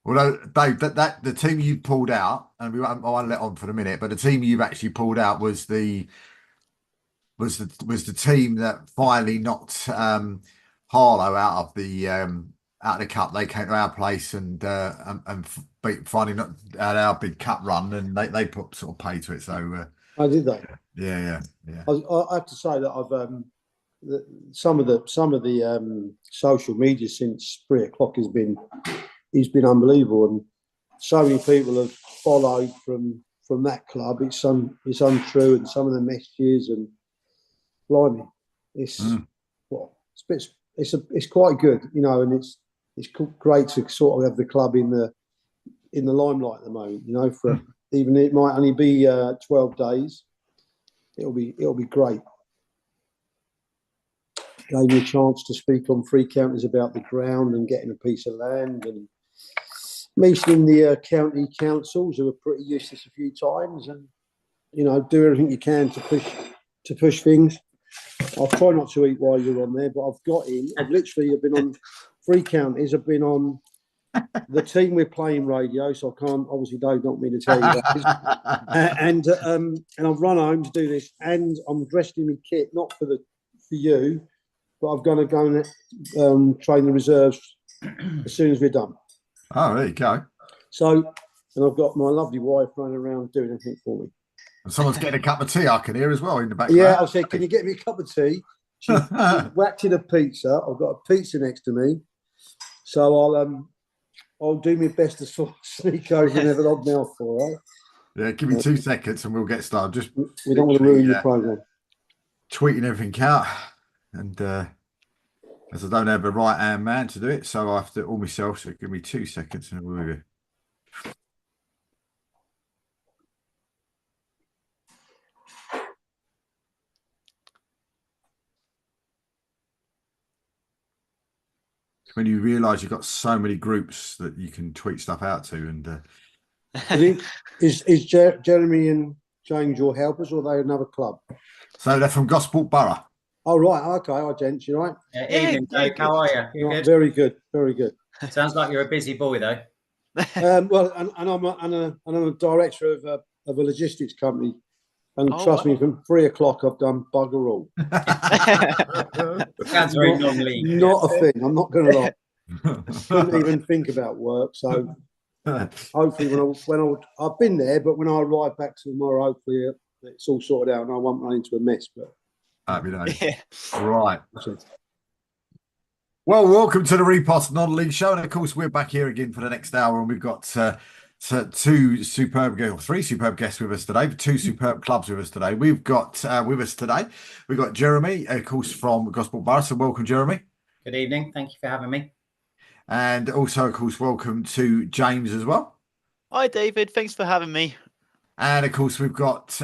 Although, Dave, that the team you pulled out, and I won't let on for a minute, but the team you've actually pulled out was the team that finally knocked Harlow out of the cup. They came to our place and finally had our big cup run, and they put sort of pay to it. So I did that. yeah. I have to say that I've some of the social media since 3 o'clock has been unbelievable, and so many people have followed from that club. It's untrue, and some of the messages, and blimey, it's quite good, and it's great to sort of have the club in the limelight at the moment. For even it might only be 12 days, it'll be great. Gave me a chance to speak on free counties about the ground and getting a piece of land, and meeting the county councils who are pretty useless a few times, and do everything you can to push things. I'll try not to eat while you're on there, but I've been on three counties. I've been on the team we're playing radio, so I can't, obviously Dave don't want me to tell you that. And I've run home to do this, and I'm dressed in my kit, not for you, but I'm going to go and train the reserves as soon as we're done. Oh, there you go. So, and I've got my lovely wife running around doing everything for me. And someone's getting a cup of tea, I can hear as well in the background. Yeah, I said, can you get me a cup of tea? She whacked in a pizza. I've got a pizza next to me. So I'll do my best to sort of sneak over and have an odd mouthful, right? Yeah, give me 2 seconds and we'll get started. We don't want to ruin the programme. Tweeting everything out. And as I don't have a right-hand man to do it, so I have to do it all myself. So give me 2 seconds and we'll go. When you realise you've got so many groups that you can tweet stuff out to, and is Jeremy and James your helpers, or are they another club? So they're from Gosport Borough. Oh right, okay, hi gents, you right? Evening, Dave. How are you? You good? Very good, very good. Sounds like you're a busy boy, though. Well, and I'm a director of a logistics company. And trust me, from 3 o'clock, I've done bugger all. Sounds very non-league. Not a thing. I'm not going to lie. Couldn't even think about work. So hopefully, I've been there, but when I arrive back tomorrow, hopefully it's all sorted out and I won't run into a mess. But happy days. Yeah. Right. Well, welcome to the Repost Non-League Show, and of course, we're back here again for the next hour, and we've got three superb guests with us today, 2 superb clubs with us today. We've got with us today, we've got Jeremy, of course, from Gosport Borough. So welcome, Jeremy. Good evening. Thank you for having me. And also, of course, welcome to James as well. Hi, David. Thanks for having me. And of course, we've got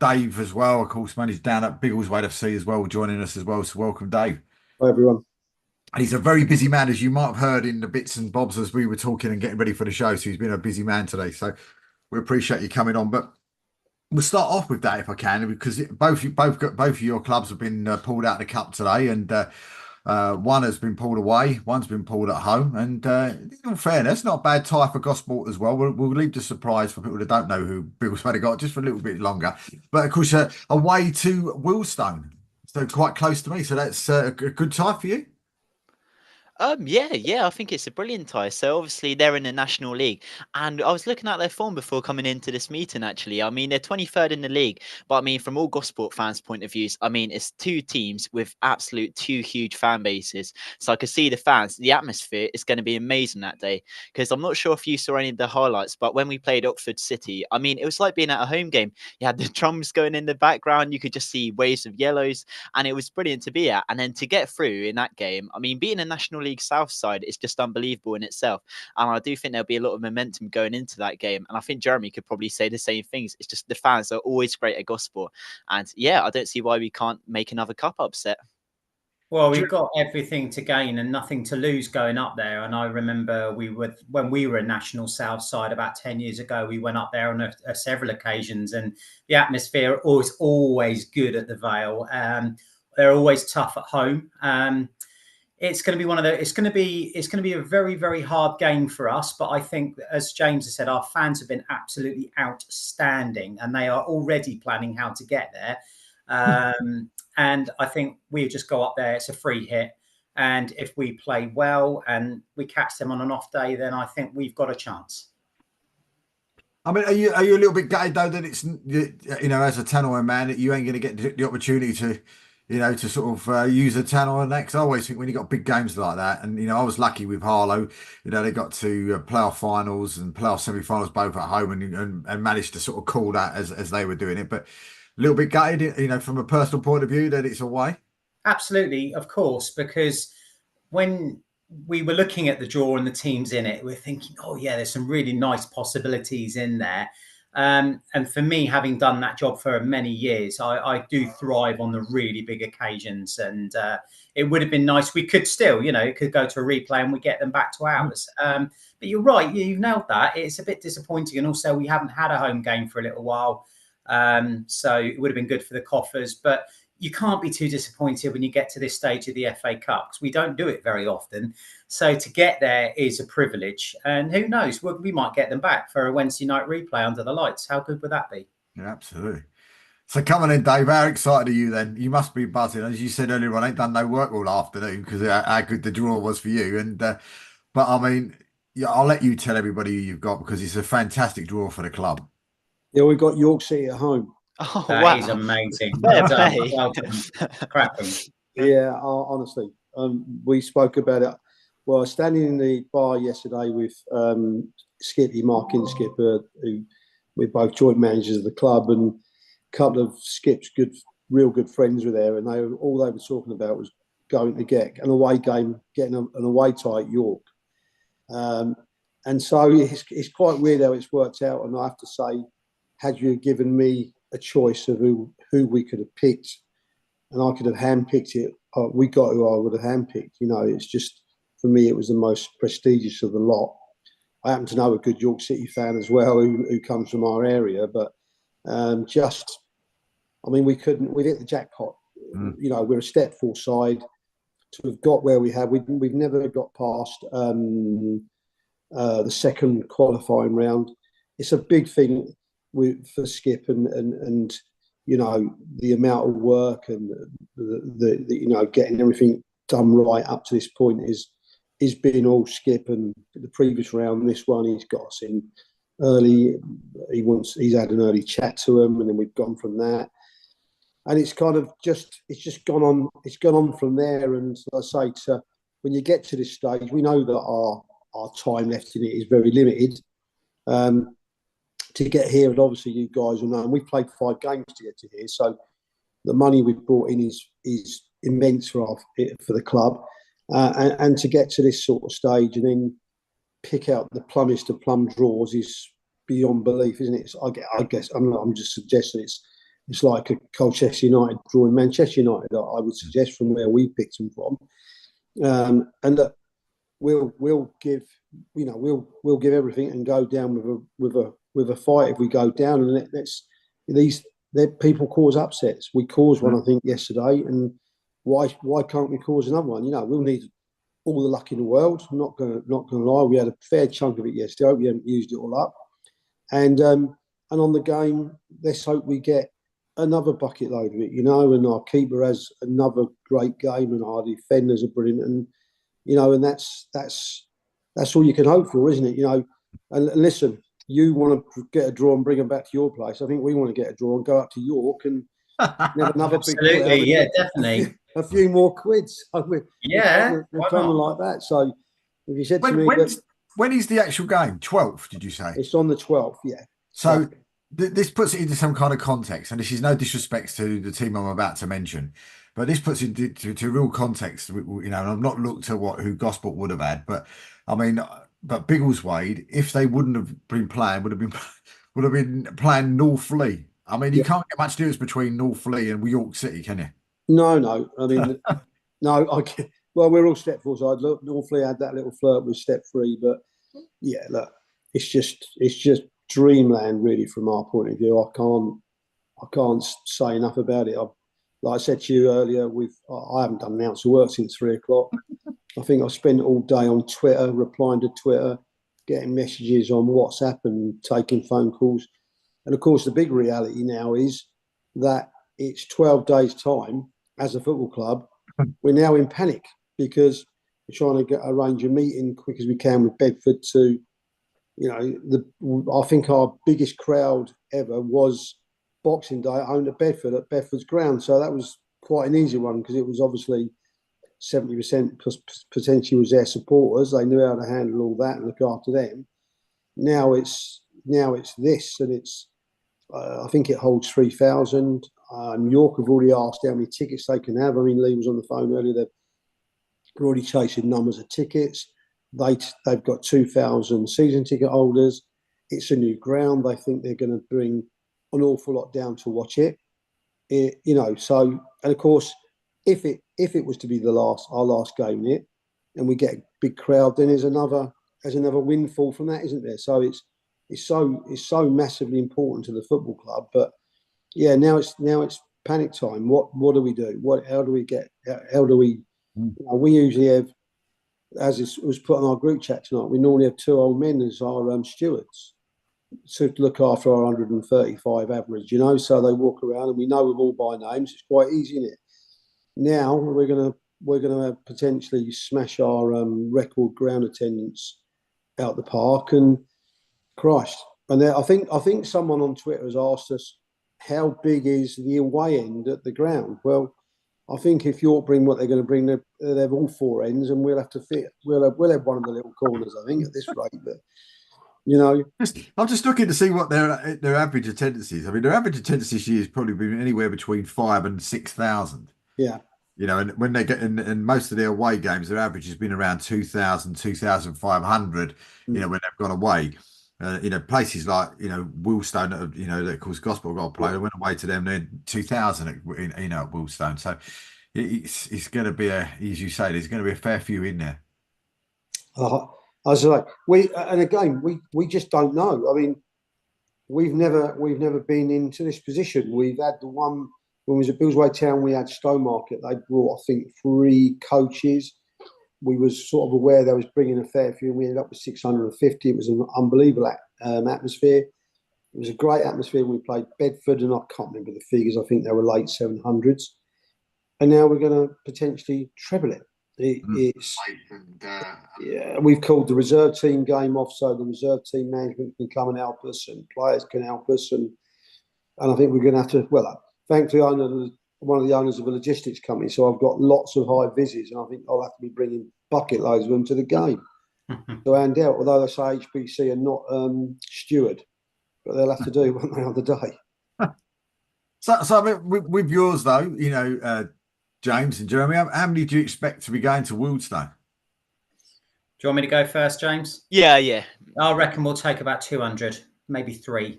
Dave as well, of course, managed down at Biggleswade FC as well, joining us as well. So welcome, Dave. Hi, everyone. And he's a very busy man, as you might have heard in the bits and bobs as we were talking and getting ready for the show. So he's been a busy man today. So we appreciate you coming on. But we'll start off with that if I can, because both of your clubs have been pulled out of the cup today, and one has been pulled away, one's been pulled at home. And in fairness, not a bad tie for Gosport as well. We'll leave the surprise for people that don't know who Biggleswade got just for a little bit longer. But of course, away to Willstone, so quite close to me. So that's a good tie for you. Yeah, I think it's a brilliant tie. So obviously they're in the National League, and I was looking at their form before coming into this meeting. Actually, I mean they're 23rd in the league, but I mean from all Gosport fans' point of views, I mean it's 2 teams with absolute 2 huge fan bases. So I could see the fans, the atmosphere is going to be amazing that day. Because I'm not sure if you saw any of the highlights, but when we played Oxford City, I mean it was like being at a home game. You had the drums going in the background, you could just see waves of yellows, and it was brilliant to be at. And then to get through in that game, I mean being a National League South side is just unbelievable in itself, and I do think there'll be a lot of momentum going into that game, and I think Jeremy could probably say the same things. It's just the fans are always great at Gosport, and yeah, I don't see why we can't make another cup upset. Well, we've got everything to gain and nothing to lose going up there. And I remember when we were a National South side about 10 years ago, we went up there on several occasions, and the atmosphere was always good at the Vale. They're always tough at home. it's going to be one of the. It's going to be a very, very hard game for us. But I think, as James has said, our fans have been absolutely outstanding, and they are already planning how to get there. And I think we just go up there. It's a free hit, and if we play well and we catch them on an off day, then I think we've got a chance. I mean, are you a little bit gutted though that it's, you know, as a Tannoy man, that you ain't going to get the opportunity to, you know, to sort of use a Tannoy on that? Because I always think when you got big games like that, and you know, I was lucky with Harlow, you know, they got to playoff finals and playoff semi-finals both at home, and managed to sort of call that as they were doing it. But a little bit gutted, you know, from a personal point of view, that it's away. Absolutely, of course, because when we were looking at the draw and the teams in it, we're thinking, oh yeah, there's some really nice possibilities in there. And for me, having done that job for many years, I do thrive on the really big occasions. And it would have been nice. We could still, you know, could go to a replay and we get them back to ours. But you're right, you've nailed that. It's a bit disappointing. And also we haven't had a home game for a little while. So it would have been good for the Coffers. But you can't be too disappointed when you get to this stage of the FA Cup, because we don't do it very often. So to get there is a privilege. And who knows, we might get them back for a Wednesday night replay under the lights. How good would that be? Yeah, absolutely. So come on in, Dave. How excited are you then? You must be buzzing. As you said earlier on, I ain't done no work all afternoon because how good the draw was for you. And but I mean, yeah, I'll let you tell everybody who you've got, because it's a fantastic draw for the club. Yeah, we've got York City at home. Oh, That wow. is amazing. Fair Well done. play. Well done. Cracking. Yeah, honestly, we spoke about it. Well, I was standing in the bar yesterday with Skippy, Mark Inskipper, who we're both joint managers of the club, and a couple of Skip's real good friends were there, and all they were talking about was going to get an away game, getting an away tie at York. And so it's quite weird how it's worked out. And I have to say, had you given me a choice of who we could have picked, and I could have handpicked it, we got who I would have handpicked. You know, it's just, for me, it was the most prestigious of the lot. I happen to know a good York City fan as well who comes from our area, but I mean, we've hit the jackpot. You know, we're a step full side to have got where we have. We've never got past the second qualifying round. It's a big thing for Skip, and you know, the amount of work and the you know, getting everything done right up to this point is been all Skip. And the previous round, this one, he's got us in early. He's had an early chat to him, and then we've gone from that. And it's kind of just gone on. It's gone on from there. And I say, when you get to this stage, we know that our time left in it is very limited. To get here, and obviously you guys will know, and we've played 5 games to get to here, so the money we've brought in is immense for the club, and to get to this sort of stage and then pick out the plumbest of plum draws is beyond belief, isn't it? I guess I'm just suggesting it's like a Colchester United drawing Manchester United. I would suggest, from where we picked them from, and that we'll give, you know, we'll give everything and go down with a fight if we go down. And that people cause upsets. We caused one, I think, yesterday, and why can't we cause another one? You know, we'll need all the luck in the world. I'm not gonna lie. We had a fair chunk of it yesterday. I hope we haven't used it all up. And on the game, let's hope we get another bucket load of it, you know. And our keeper has another great game, and our defenders are brilliant. And you know, and that's all you can hope for, isn't it? You know, and listen, you want to get a draw and bring them back to your place. I think we want to get a draw and go up to York and have another big Absolutely, yeah, definitely. A few more quids. Yeah, we're kind of like that. So if you said to me, when is the actual game? 12th, did you say? It's on the 12th, yeah. So this puts it into some kind of context, and this is no disrespect to the team I'm about to mention, but this puts it into real context. You know, and I've not looked at who Gosport would have had, but I mean, but Biggleswade, if they wouldn't have been playing, would have been playing North Lee. I mean, you can't get much difference between North Lee and York City, can you? No. I mean, no. Well, we're all step full side. Look, North Lee had that little flirt with step 3, but yeah, look, it's just dreamland really from our point of view. I can't say enough about it. like I said to you earlier, I haven't done an ounce of work since 3 o'clock. I think I spent all day on Twitter, replying to Twitter, getting messages on WhatsApp and taking phone calls. And of course, the big reality now is that it's 12 days' time as a football club. We're now in panic because we're trying to arrange a meeting quick as we can with Bedford to, I think our biggest crowd ever was Boxing Day at home at Bedford at Bedford's ground. So that was quite an easy one because it was obviously 70% plus potentially was their supporters. They knew how to handle all that and look after them. Now it's this, and it's I think it holds 3,000. York have already asked how many tickets they can have. I mean, Lee was on the phone earlier. They're already chasing numbers of tickets. They've got 2,000 season ticket holders. It's a new ground. They think they're going to bring an awful lot down to watch it. So, and of course, if it was to be our last game in it, and we get a big crowd, then there's another windfall from that, isn't there? So it's so massively important to the football club. But yeah, now it's panic time. What do we do? How do we? We usually have, as it was put on our group chat tonight, we normally have 2 old men as our stewards to look after our 135 average. So they walk around and we know them all by names. It's quite easy, isn't it? Now we're gonna potentially smash our record ground attendance out the park, and Christ. And I think someone on Twitter has asked us how big is the away end at the ground. Well, I think if York bring what they're going to bring, they'll have all 4 ends, and we'll have to fit. We'll have one of the little corners, I think, at this rate. But I'm just looking to see what their average attendance is. I mean, their average attendance this year has probably been anywhere between 5,000 and 6,000. Yeah. And when they get in most of their away games, their average has been around 2,000, 2,500, when they've gone away. Places like, Willstone, that of course Gospel got to play. They went away to them, then 2,000 at Willstone. So it's going to be as you say, there's going to be a fair few in there. I was like, we just don't know. I mean, we've never been into this position. We've had the one when we was at Billsway Town. We had Stowmarket. They brought, I think, 3 coaches. We was sort of aware they was bringing a fair few, and we ended up with 650. It was an unbelievable atmosphere. It was a great atmosphere when we played Bedford, and I can't remember the figures. I think they were late 700s. And now we're going to potentially treble it. We've called the reserve team game off, so the reserve team management can come and help us, and players can help us, and I think we're going to have to. Well, thankfully, I know one of the owners of a logistics company, so I've got lots of high vises, and I think I'll have to be bringing bucket loads of them to the game to hand out. Although they say HBC are not steward, but they'll have to do one the other day. So I mean, with yours though, James and Jeremy, how many do you expect to be going to Wildstone? Do you want me to go first, James? Yeah. I reckon we'll take about 200, maybe 3,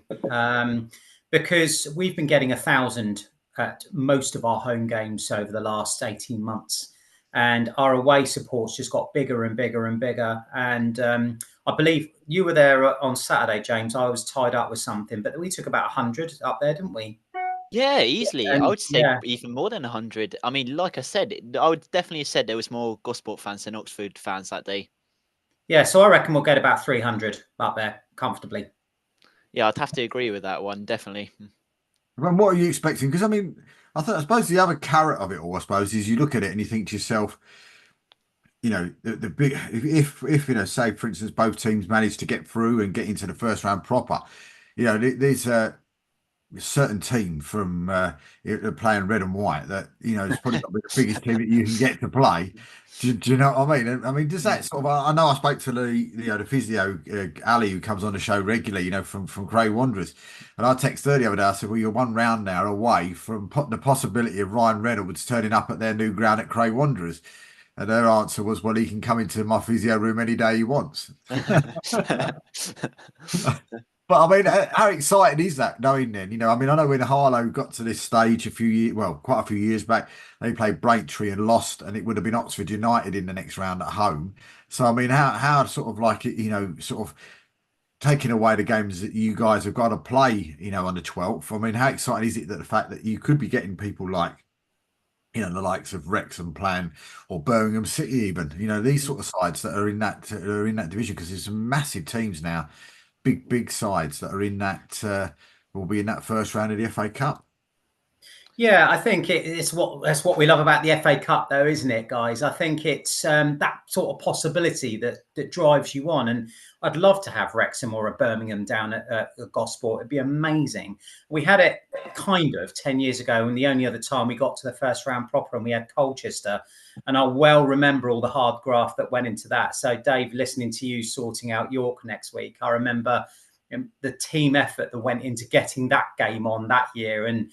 because we've been getting 1,000 at most of our home games over the last 18 months. And our away support's just got bigger and bigger and bigger. And I believe you were there on Saturday, James. I was tied up with something, but we took about 100 up there, didn't we? Yeah, easily. I would say even more than 100. I mean, like I said, I would definitely have said there was more Gosport fans than Oxford fans that day. Yeah, so I reckon we'll get about 300 up there comfortably. Yeah, I'd have to agree with that one, definitely. And what are you expecting? Because I mean, I suppose the other carrot of it all, I suppose, is you look at it and you think to yourself, the big if say for instance both teams manage to get through and get into the first round proper, there's a certain team from playing red and white that it's probably not the biggest team that you can get to play. Do you know what I mean? I mean, does that sort of? I know I spoke to the physio Ali, who comes on the show regularly, from Cray Wanderers, and I texted the other day. I said, "Well, you're one round now away from the possibility of Ryan Reynolds turning up at their new ground at Cray Wanderers." And their answer was, "Well, he can come into my physio room any day he wants." But I mean, how exciting is that knowing then? I mean, I know when Harlow got to this stage quite a few years back, they played Braintree and lost, and it would have been Oxford United in the next round at home. So, I mean, how sort of like, sort of taking away the games that you guys have got to play, on the 12th. I mean, how exciting is it that the fact that you could be getting people like the likes of Wrexham playing or Birmingham City, even, these sort of sides that are in that division, because there's some massive teams now, big sides that are in that will be in that first round of the FA Cup. Yeah, I think that's what we love about the FA Cup, though, isn't it, guys? I think it's that sort of possibility that drives you on. And I'd love to have Wrexham or a Birmingham down at Gosport. It'd be amazing. We had it kind of 10 years ago, and the only other time we got to the first round proper, and we had Colchester. And I well remember all the hard graft that went into that. So, Dave, listening to you sorting out York next week, I remember the team effort that went into getting that game on that year, and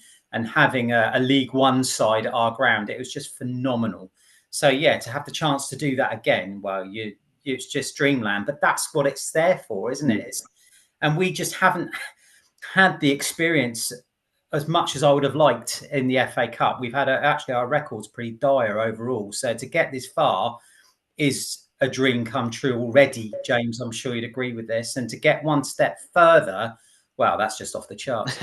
having a League One side at our ground. It was just phenomenal. So, yeah, to have the chance to do that again, well, it's just dreamland. But that's what it's there for, isn't it? And we just haven't had the experience as much as I would have liked in the FA Cup. We've had actually our record's pretty dire overall. So to get this far is a dream come true already, James. I'm sure you'd agree with this. And to get one step further, well, that's just off the charts.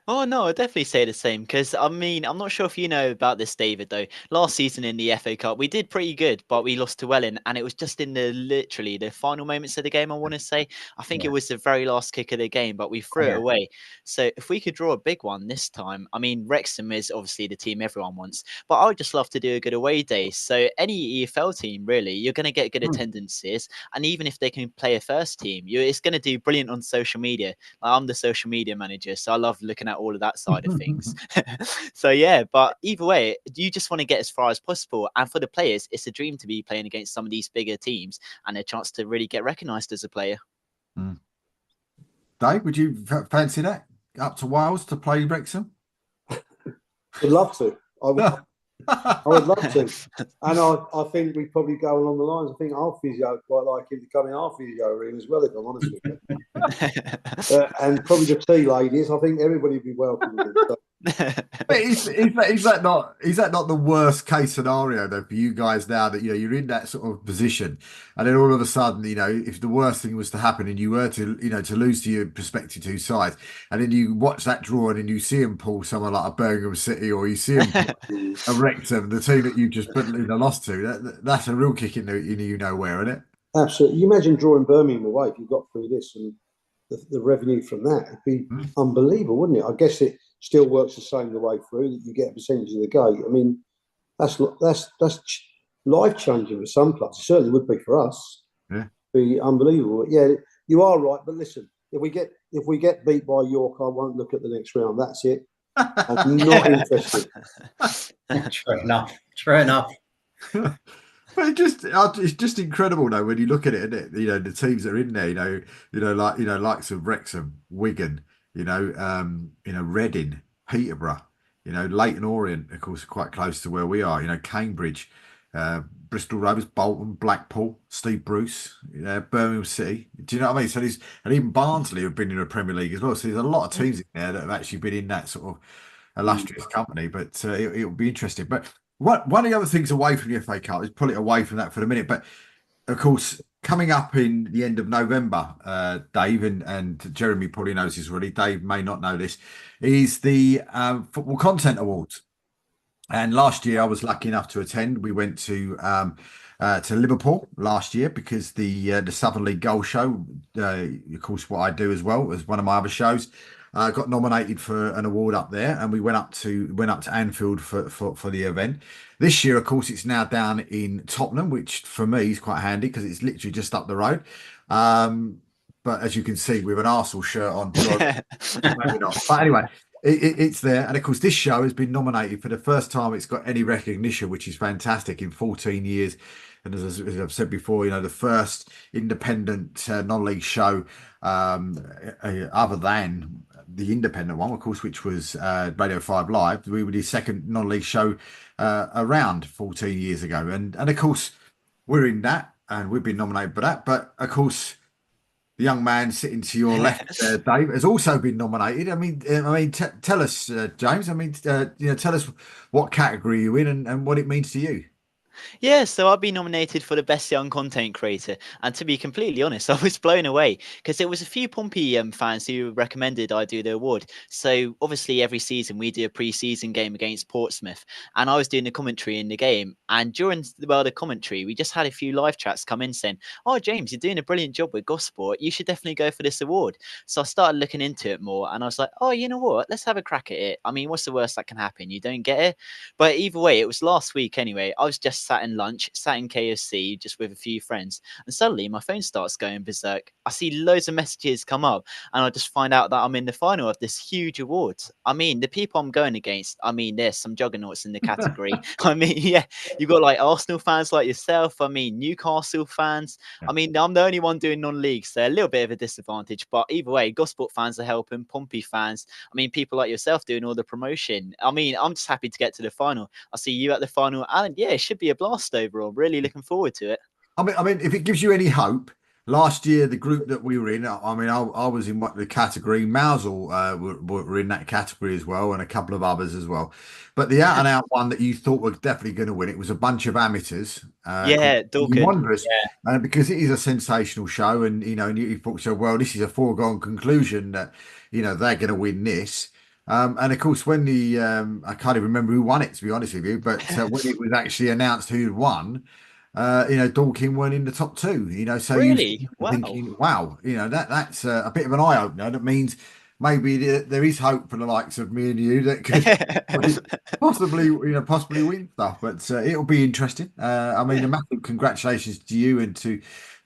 Oh no, I'd definitely say the same, because I mean, I'm not sure if you know about this, David, though. Last season in the FA Cup, we did pretty good, but we lost to Welling, and it was just in literally the final moments of the game, I want to say. I think it was the very last kick of the game, but we threw it away. So if we could draw a big one this time, I mean, Wrexham is obviously the team everyone wants, but I would just love to do a good away day. So any EFL team, really, you're going to get good attendances, and even if they can play a first team, it's going to do brilliant on social media. Like, I'm the social media manager, so I love looking at all of that side of things. So yeah, but either way, you just want to get as far as possible, and for the players, it's a dream to be playing against some of these bigger teams and a chance to really get recognized as a player. Dave, would you fancy that, up to Wales to play Wrexham? I'd love to. I would love to. And I think we probably go along the lines. I think our physio quite like him to come in our physio room as well, if I'm honest with you. And probably the tea ladies. I think everybody would be welcome with it. But is that not the worst case scenario though for you guys now, that you're in that sort of position, and then all of a sudden, if the worst thing was to happen and you were to to lose to your prospective two sides, and then you watch that draw and then you see them pull someone like a Birmingham City, or you see them pull a Wrexham, the team that you just lost to, that's a real kick in nowhere, isn't it? Absolutely. You imagine drawing Birmingham away if you got through this, and the revenue from that would be unbelievable, wouldn't it? I guess it still works the same the way through, that you get a percentage of the gate. I mean, that's life changing for some clubs. It certainly would be for us. Yeah, be unbelievable. Yeah, you are right. But listen, if we get beat by York, I won't look at the next round. That's it. I'm not interested. True enough. But it's just incredible though when you look at it, isn't it? The teams that are in there, likes of Wrexham, Wigan, Reading, Peterborough, Leyton Orient, of course, quite close to where we are. Cambridge, Bristol Rovers, Bolton, Blackpool, Steve Bruce, Birmingham City. Do you know what I mean? So and even Barnsley have been in the Premier League as well. So there's a lot of teams in there that have actually been in that sort of illustrious company. But it'll be interesting. But one of the other things away from the FA Cup is pull it away from that for a minute. But of course, coming up in the end of November, Dave, and Jeremy probably knows this already, Dave may not know this, is the Football Content Awards. And last year I was lucky enough to attend. We went to Liverpool last year because the Southern League Goal Show, of course, what I do as well as one of my other shows, got nominated for an award up there, and we went up to Anfield for the event. This year, of course, it's now down in Tottenham, which for me is quite handy because it's literally just up the road. But as you can see, with an Arsenal shirt on, maybe not. But anyway, it's there, and of course, this show has been nominated for the first time it's got any recognition, which is fantastic, in 14 years. And as I've said before, the first independent non-league show, other than the independent one, of course, which was Radio 5 Live. We were the second non-league show around 14 years ago. And of course, we're in that, and we've been nominated for that. But of course, the young man sitting to your left, Dave, has also been nominated. I mean, tell us, James. I mean, tell us what category you're in and what it means to you. Yeah, so I've been nominated for the Best Young Content Creator, and to be completely honest, I was blown away because there was a few Pompey fans who recommended I do the award. So obviously, every season we do a pre-season game against Portsmouth, and I was doing the commentary in the game. And during the commentary, we just had a few live chats come in saying, "Oh, James, you're doing a brilliant job with Gosport. You should definitely go for this award." So I started looking into it more, and I was like, "Oh, you know what? Let's have a crack at it. I mean, what's the worst that can happen? You don't get it." But either way, it was last week anyway. I was just sat in lunch, sat in KFC, just with a few friends, and suddenly my phone starts going berserk. I see loads of messages come up, and I just find out that I'm in the final of this huge award. I mean, the people I'm going against, I mean, there's some juggernauts in the category. I mean, yeah, you've got like Arsenal fans like yourself. I mean, Newcastle fans. I mean, I'm the only one doing non-league, so a little bit of a disadvantage. But either way, Gosport fans are helping, Pompey fans. I mean, people like yourself doing all the promotion. I mean, I'm just happy to get to the final. I'll see you at the final, and yeah, it should be a blast overall. Really looking forward to it. I mean, if it gives you any hope, last year the group that we were in, I mean, I was in what the category. Mousel were in that category as well, and a couple of others as well. But the out and out one that you thought were definitely going to win, it was a bunch of amateurs. Called Yeah, Dorking. Wanderers, because it is a sensational show, and and you thought so. Well, this is a foregone conclusion that they're going to win this. And of course, when I can't even remember who won it, to be honest with you, but when it was actually announced who had won, Dorking weren't in the top two, so Really? you're Wow. thinking, wow, that's a bit of an eye opener. That means maybe there is hope for the likes of me and you that could possibly win stuff, but it'll be interesting. I mean, a massive congratulations to you and to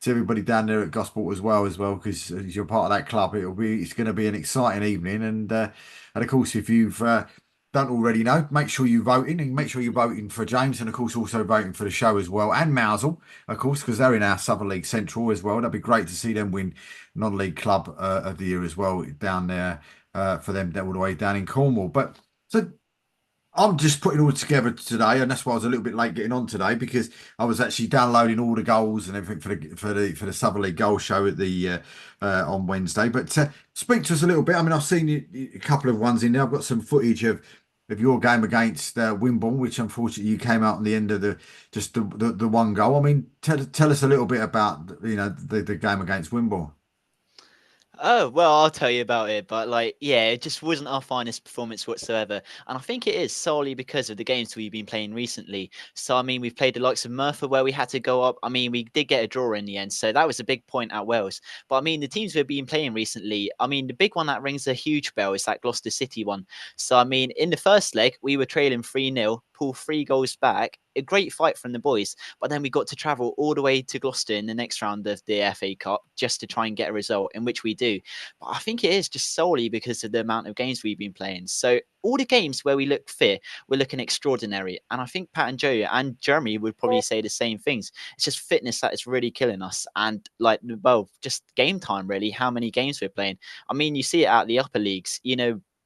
everybody down there at Gosport as well, because as you're part of that club, it's going to be an exciting evening, and of course, if you've don't already know, make sure you're voting, and make sure you're voting for James, and of course also voting for the show as well, and Mousel, of course, because they're in our Southern League Central as well. That'd be great to see them win non-league club of the year as well down there for them all the way down in Cornwall. But so I'm just putting it all together today, and that's why I was a little bit late getting on today, because I was actually downloading all the goals and everything for the Southern League Goal Show at the on Wednesday. But speak to us a little bit. I mean, I've seen a couple of ones in there. I've got some footage of your game against Wimborne, which unfortunately you came out on the end of the one goal. I mean, tell us a little bit about the game against Wimborne. Oh, well, I'll tell you about it. But yeah, it just wasn't our finest performance whatsoever. And I think it is solely because of the games we've been playing recently. So, I mean, we've played the likes of Merthyr where we had to go up. I mean, we did get a draw in the end. So that was a big point at Wales. But I mean, the teams we've been playing recently, I mean, the big one that rings a huge bell is that Gloucester City one. So, I mean, in the first leg, we were trailing 3-0, pull 3 goals back. A great fight from the boys, but then we got to travel all the way to Gloucester in the next round of the FA Cup just to try and get a result, in which we do. But I think it is just solely because of the amount of games we've been playing. So all the games where we look fit, we're looking extraordinary. And I think Pat and Joe and Jeremy would probably say the same things. It's just fitness that is really killing us. And just game time, really, how many games we're playing. I mean, you see it at the upper leagues,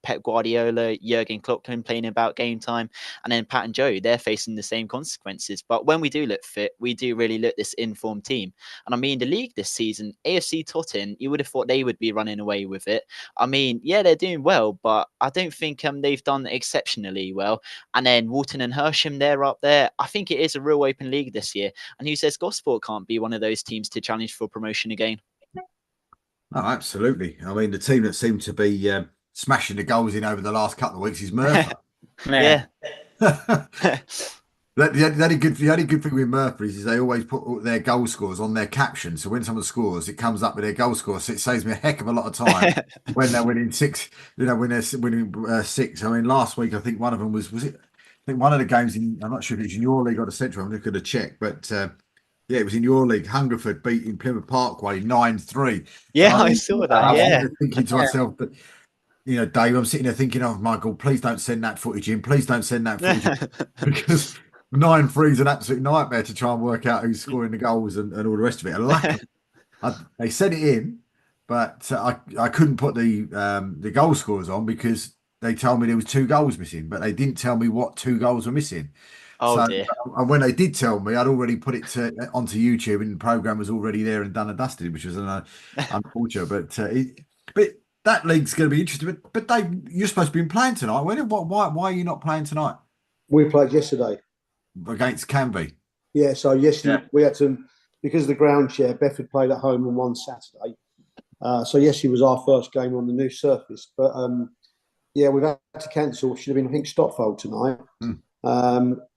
Pep Guardiola, Jurgen Klopp complaining about game time, and then Pat and Joe, they're facing the same consequences. But when we do look fit, we do really look this informed team. And I mean, the league this season, AFC Tottenham, you would have thought they would be running away with it. I mean, yeah, they're doing well, but I don't think they've done exceptionally well. And then Walton and Hersham, they're up there. I think it is a real open league this year. And who says Gosport can't be one of those teams to challenge for promotion again? Oh, absolutely. I mean, the team that seemed to be smashing the goals in over the last couple of weeks is Merthyr. Yeah. The only good thing with Merthyr is they always put their goal scores on their caption. So when someone scores, it comes up with their goal score. So it saves me a heck of a lot of time when they're winning six. When they're winning six. I mean, last week I think one of them was it? I think one of the games I'm not sure if it's in your league or the Central. I'm just going to check, but. Yeah, it was in your league. Hungerford beating Plymouth Parkway 9-3. Yeah, I saw that. Yeah. I'm thinking to myself that, Dave, I'm sitting there thinking, oh, Michael, please don't send that footage in. Please don't send that footage in. Because 9-3 is an absolute nightmare to try and work out who's scoring the goals and all the rest of it. And luckily, they sent it in, but I couldn't put the goal scores on because they told me there was 2 goals missing, but they didn't tell me what 2 goals were missing. Oh, dear. And when they did tell me, I'd already put it onto YouTube, and the program was already there and done and dusted, which was unfortunate. But that league's going to be interesting. But Dave, you're supposed to be playing tonight. Why are you not playing tonight We played yesterday against Canby? Yeah, so yesterday we had to, because of the ground share, Bedford played at home on one Saturday. So yesterday was our first game on the new surface. But yeah, we've had to cancel. Should have been, I think, Stotfold tonight.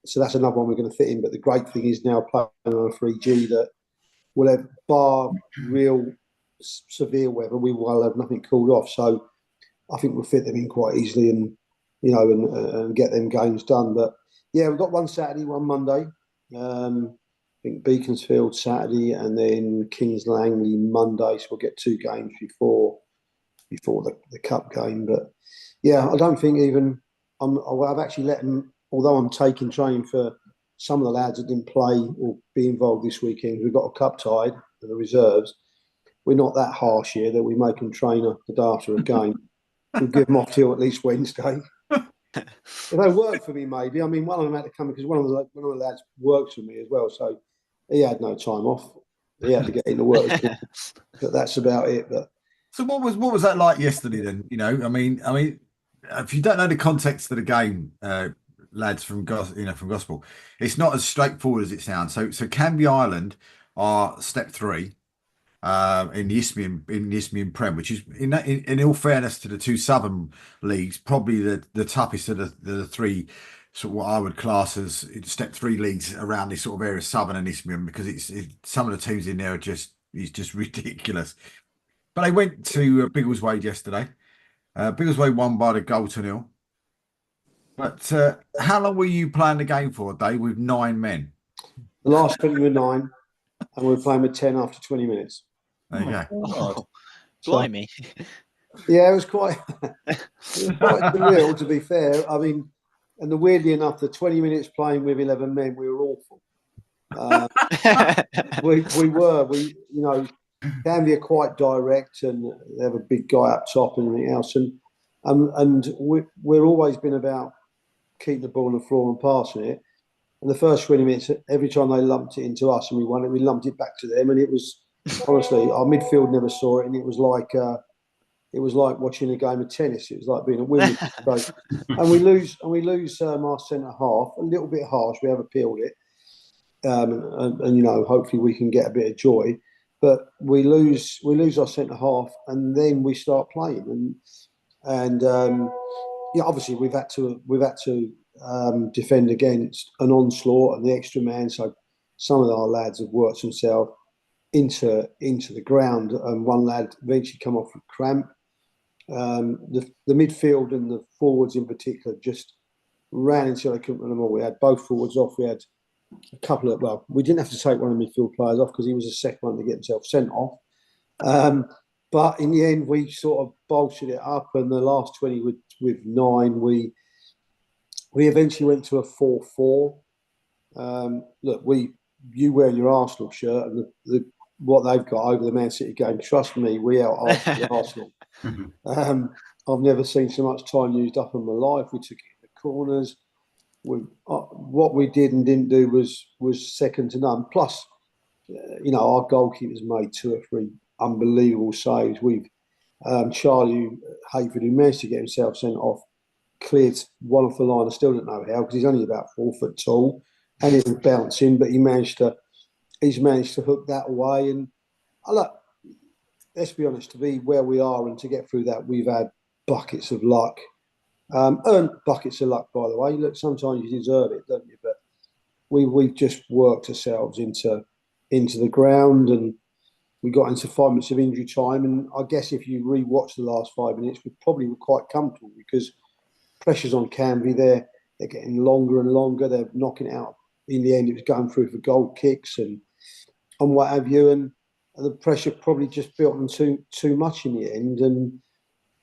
So that's another one we're going to fit in. But the great thing is now playing on a 3G that will have, bar real severe weather, we will have nothing called off. So I think we'll fit them in quite easily and, you know, and get them games done. But yeah, we've got one Saturday, one Monday. I think Beaconsfield Saturday and then Kings Langley Monday. So we'll get 2 games before the cup game. But yeah, I don't think even I've actually let them, although I'm taking training for some of the lads that didn't play or be involved this weekend. We've got a cup tied for the reserves. We're not that harsh here that we make them train the day after a game. We'll give them off till at least Wednesday. If they work for me, maybe. I mean, one of them had to come because one of the lads works for me as well, so he had no time off. He had to get into work, but that's about it. But so what was that like yesterday then? You know, I mean, if you don't know the context of the game, lads from Gospel, it's not as straightforward as it sounds. So Canby Island are step 3. In the Isthmian Prem, which is in all fairness to the 2 southern leagues, probably the toughest of the 3, sort of what I would class as step 3 leagues around this sort of area, southern and Isthmian, because some of the teams in there are just ridiculous. But they went to Biggleswade yesterday. Biggleswade won by the goal to 0. But how long were you playing the game for, Dave, with 9 men? The last 20 were 9, and we were playing with 10 after 20 minutes. There you go. Oh, blimey. Yeah, it was quite surreal, to be fair. I mean, and weirdly enough, the 20 minutes playing with 11 men, we were awful. We you know, Canby are quite direct, and they have a big guy up top and everything else. And we're always been about keeping the ball on the floor and passing it. And the first 20 minutes, every time they lumped it into us and we won it, we lumped it back to them. And it was, honestly, our midfield never saw it, and it was like watching a game of tennis. It was like being at Wimbledon. And we lose our centre half, a little bit harsh. We have appealed it, and you know, hopefully we can get a bit of joy. But we lose our centre half, and then we start playing, and yeah, obviously we've had to defend against an onslaught and the extra man. So some of our lads have worked themselves into the ground, and one lad eventually come off with cramp. The midfield and the forwards in particular just ran until they couldn't run them all. We had both forwards off. We had a couple of, well, we didn't have to take one of the midfield players off because he was the second one to get himself sent off. But in the end, we sort of bolstered it up, and the last 20 with 9, we eventually went to a 4-4. Look, you wearing your Arsenal shirt and what they've got over the Man City game. Trust me, we out Arsenal. I've never seen so much time used up in my life. We took it in the corners. What we did and didn't do was second to none. Plus, you know, our goalkeepers made 2 or 3 unbelievable saves. We've Charlie Hayford, who managed to get himself sent off, cleared one off the line. I still don't know how, because he's only about 4 foot tall and he was bouncing, but he's managed to hook that away. And look, let's be honest, to be where we are and to get through that, we've had buckets of luck. Earned buckets of luck, by the way. Look, sometimes you deserve it, don't you? But we've just worked ourselves into the ground, and we got into 5 minutes of injury time. And I guess if you re-watch the last 5 minutes, we probably were quite comfortable because pressure's on Canby. They're getting longer and longer. They're knocking it out. In the end, it was going through for goal kicks and what have you. And the pressure probably just built on too much in the end. And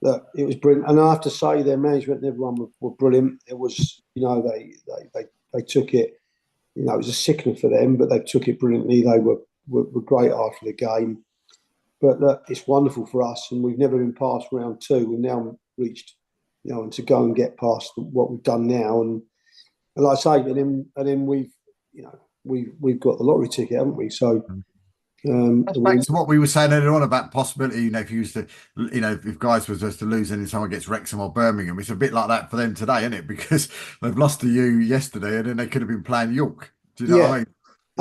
look, it was brilliant. And I have to say, their management and everyone were brilliant. It was, you know, they took it. You know, it was a sickener for them, but they took it brilliantly. They were great after the game. But look, it's wonderful for us, and we've never been past round 2. We've now reached, you know, and to go and get past what we've done now, and like I say, and then we've, you know, we've got the lottery ticket, haven't we? So. Back to what we were saying earlier on about possibility, you know, if you used to, you know, if guys was just to lose and someone gets Wrexham or Birmingham, it's a bit like that for them today, isn't it? Because they've lost to you yesterday and then they could have been playing York. Do you know what I mean?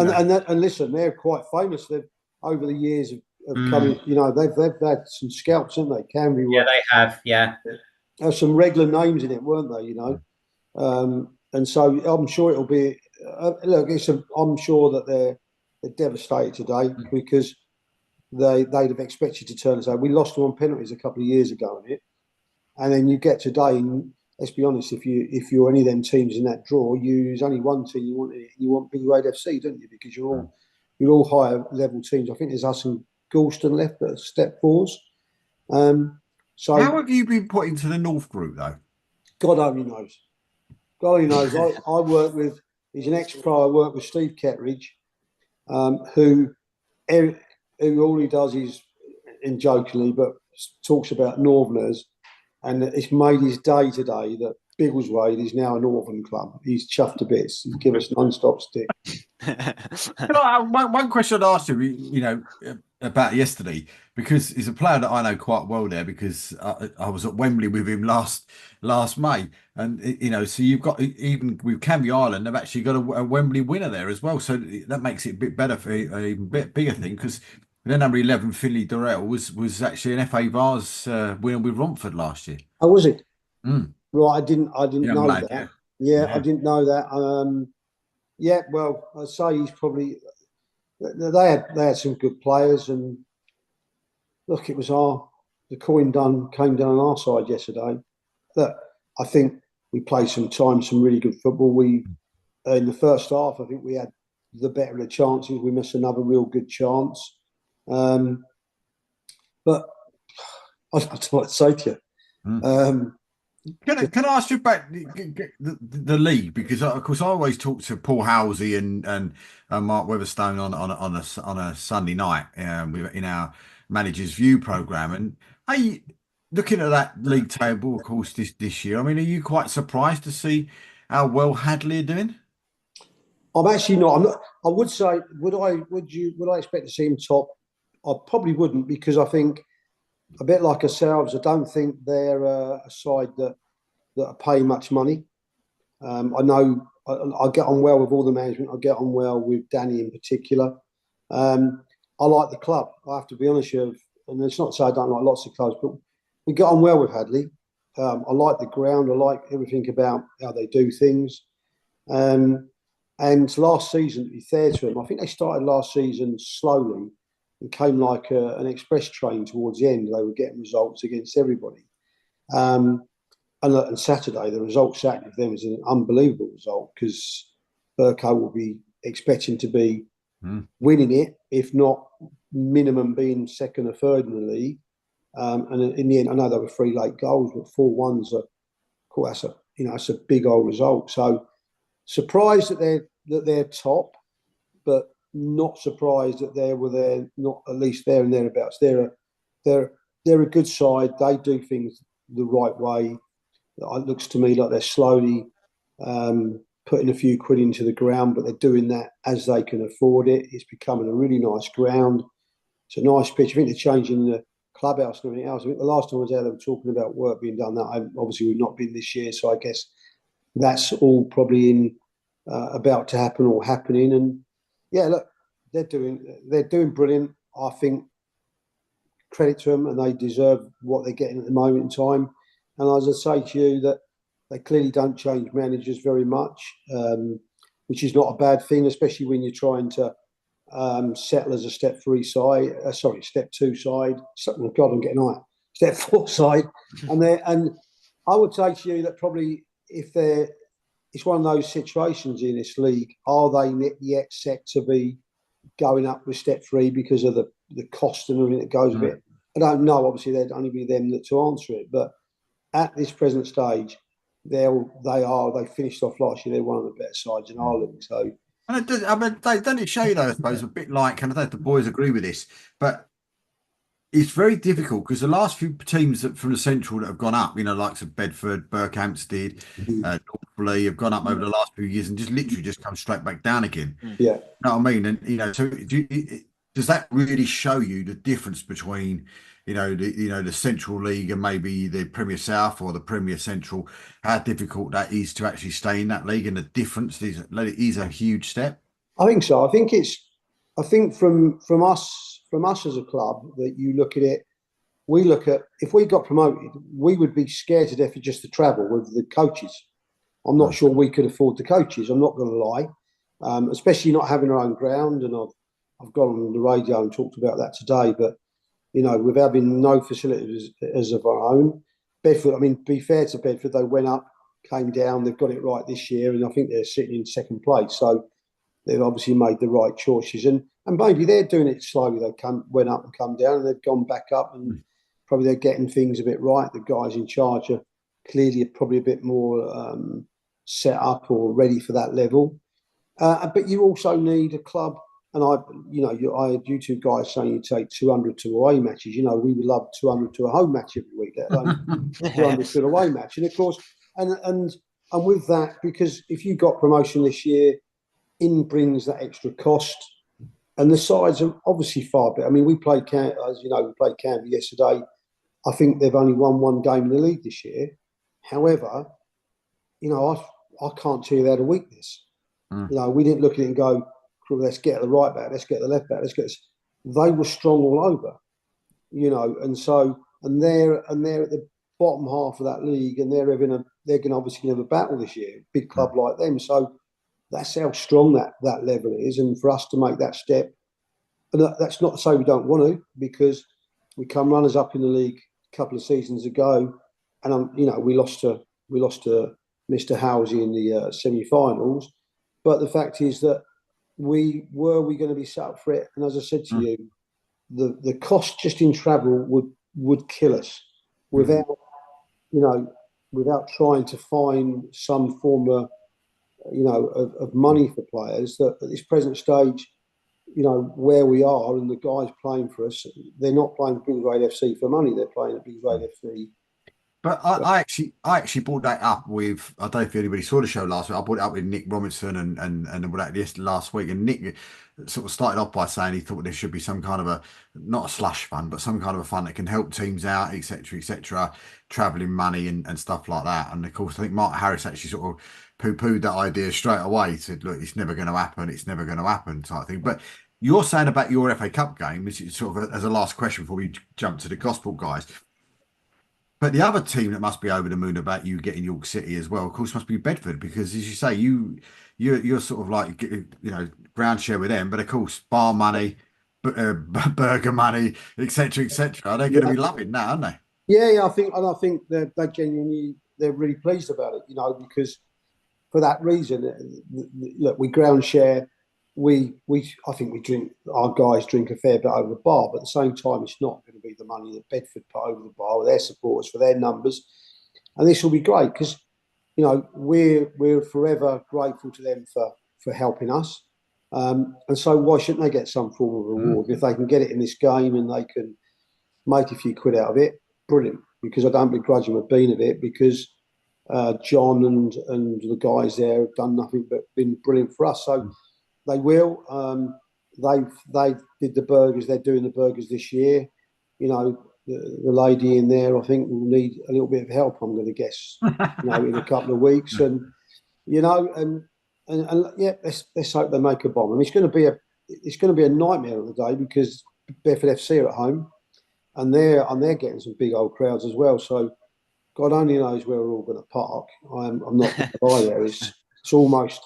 And listen, they're quite famous. They've over the years of coming. You know, they've had some scouts, haven't they? Canberra. Yeah, they have. Yeah, there's some regular names in it, weren't they? You know, and so I'm sure it'll be. Look, I'm sure that they're devastated today because they'd have expected to turn and say we lost them on penalties a couple of years ago in it, and then you get today. And let's be honest, if you're any of them teams in that draw, there's only one team you want Big Raid FC, don't you? Because you're all higher level teams. I think there's us and Galston left at step fours. So how have you been put into the North group though? God only knows. God only knows. I work with. He's an ex-pro. I work with Steve Kettridge, who all he does is, and jokingly, but talks about Northerners, and it's made his day today that Biggleswade is now a Northern club. He's chuffed to bits. He's given us non-stop stick. One question I'd asked you, you know, about yesterday, because he's a player that I know quite well there because I was at Wembley with him last May, and you know, so you've got even with Canvey Island, they've actually got a Wembley winner there as well, so that makes it a bit better for a even bit bigger thing because their number 11 Finley Durrell was actually an FA Vars winner with Romford last year. Oh, was it? Mm. Right, I didn't know lad, that. Yeah, I didn't know that. Yeah, well, I'd say he's probably. They had some good players, and look, it was the coin came down on our side yesterday. That I think we played some really good football. We in the first half, I think we had the better of the chances. We missed another real good chance, but I don't know what to say to you. Can I ask you about the league, because of course I always talk to Paul Howsey and Mark Weatherstone on a Sunday night in our Managers View program, and are you looking at that league table? Of course, this year. I mean, are you quite surprised to see how well Hadley are doing? I'm actually not. I'm not. I would say, would I expect to see him top? I probably wouldn't, because I think a bit like ourselves, I don't think they're a side that are paying much money. I know I get on well with all the management. I get on well with Danny in particular. I like the club. I have to be honest with you, and it's not to say I don't like lots of clubs, but we get on well with Hadley. I like the ground. I like everything about how they do things. And last season, to be fair to them, I think they started last season slowly and came like an express train towards the end. They were getting results against everybody. And Saturday, the result Saturday for them was an unbelievable result, because Burko will be expecting to be winning it, if not minimum being second or third in the league. And in the end, I know there were 3 late goals, but 4-1's that's a big old result. So surprised that they're top, but not surprised that they're not at least there and thereabouts. They're a good side. They do things the right way. It looks to me like they're slowly putting a few quid into the ground, but they're doing that as they can afford it. It's becoming a really nice ground. It's a nice pitch. I think they're changing the clubhouse and everything else. I think the last time I was there, they were talking about work being done. That obviously we've not been this year, so I guess that's all probably about to happen or happening. And yeah, look, they're doing brilliant. I think credit to them, and they deserve what they're getting at the moment in time. And as I say to you, that they clearly don't change managers very much, which is not a bad thing, especially when you're trying to settle as a step 2 side. Oh God, I'm getting high. Step 4 side, and I would say to you that probably it's one of those situations in this league. Are they yet set to be going up with step 3 because of the cost and everything that goes with it? I don't know. Obviously, there'd only be them to answer it, but at this present stage, they finished off last year. They're one of the better sides in our league. So, and don't it show you though? I suppose a bit like, and I don't know if the boys agree with this, but it's very difficult because the last few teams from the central that have gone up, you know, likes of Bedford, Berkhamsted, Northley, have gone up over the last few years and just literally just come straight back down again. Yeah, you know what I mean? And you know, so does that really show you the difference between the Central League and maybe the Premier South or the Premier Central, how difficult that is to actually stay in that league, and the difference is a huge step? I think so. I think from us as a club, that you look at it, we look at, if we got promoted, we would be scared to death of just the travel with the coaches. I'm not sure we could afford the coaches. I'm not going to lie, especially not having our own ground. And I've gone on the radio and talked about that today. But with having no facilities as of our own, Bedford. I mean, be fair to Bedford, they went up, came down. They've got it right this year, and I think they're sitting in second place. So they've obviously made the right choices, and maybe they're doing it slowly. They went up and come down, and they've gone back up, and probably they're getting things a bit right. The guys in charge are clearly probably a bit more set up or ready for that level. But you also need a club, and I had you two guys saying you take 200 to away matches. We would love 200 to a home match every week, let alone 200 to an away match. And of course, and with that, because if you got promotion this year, in brings that extra cost, and the sides are obviously far better. I mean, we played Canberra yesterday. I think they've only won one game in the league this year. However, I can't tell you they had a weakness. We didn't look at it and go, let's get the right back, let's get the left back, let's get this. They were strong all over, and they're at the bottom half of that league, and they're going to obviously have a battle this year, big club like them. So that's how strong that level is, and for us to make that step, and that's not to say we don't want to, because we come runners up in the league a couple of seasons ago, and we lost to Mr. Housie in the semi-finals, but the fact is that we going to be set up for it, and as I said to you, the cost just in travel would kill us without trying to find some form of money for players. That at this present stage, where we are and the guys playing for us, they're not playing Belgrade FC for money. They're playing at Belgrade FC. But I actually brought that up with, I don't know if anybody saw the show last week. I brought it up with Nick Robinson and all that last week. And Nick sort of started off by saying he thought there should be some kind of not a slush fund, but some kind of a fund that can help teams out, etc., travelling money and stuff like that. And of course, I think Mark Harris actually sort of poo-pooed that idea straight away. He said, look, it's never going to happen type thing. But you're saying about your FA Cup game, which is sort of as a last question before we jump to the Gosport guys. But the other team that must be over the moon about you getting York City as well, of course, must be Bedford, because as you say, you're sort of like ground share with them, but of course, bar money, burger money, etc. They're going to be loving that, aren't they? Yeah, I think they genuinely, they're really pleased about it, because for that reason, look, we ground share. I think our guys drink a fair bit over the bar, but at the same time, it's not going to be the money that Bedford put over the bar with their supporters for their numbers. And this will be great because, we're forever grateful to them for helping us. And so why shouldn't they get some form of reward? If they can get it in this game and they can make a few quid out of it, brilliant. Because I don't begrudge them a bean of it, because John and the guys there have done nothing but been brilliant for us. So they will. They did the burgers. They're doing the burgers this year. The lady in there, I think, will need a little bit of help, I'm going to guess, in a couple of weeks. And yeah, let's hope they make a bomb. I mean, it's going to be a nightmare of the day, because Bedford FC are at home, and they're getting some big old crowds as well. So God only knows where we're all going to park. I'm not going to buy there. It's almost,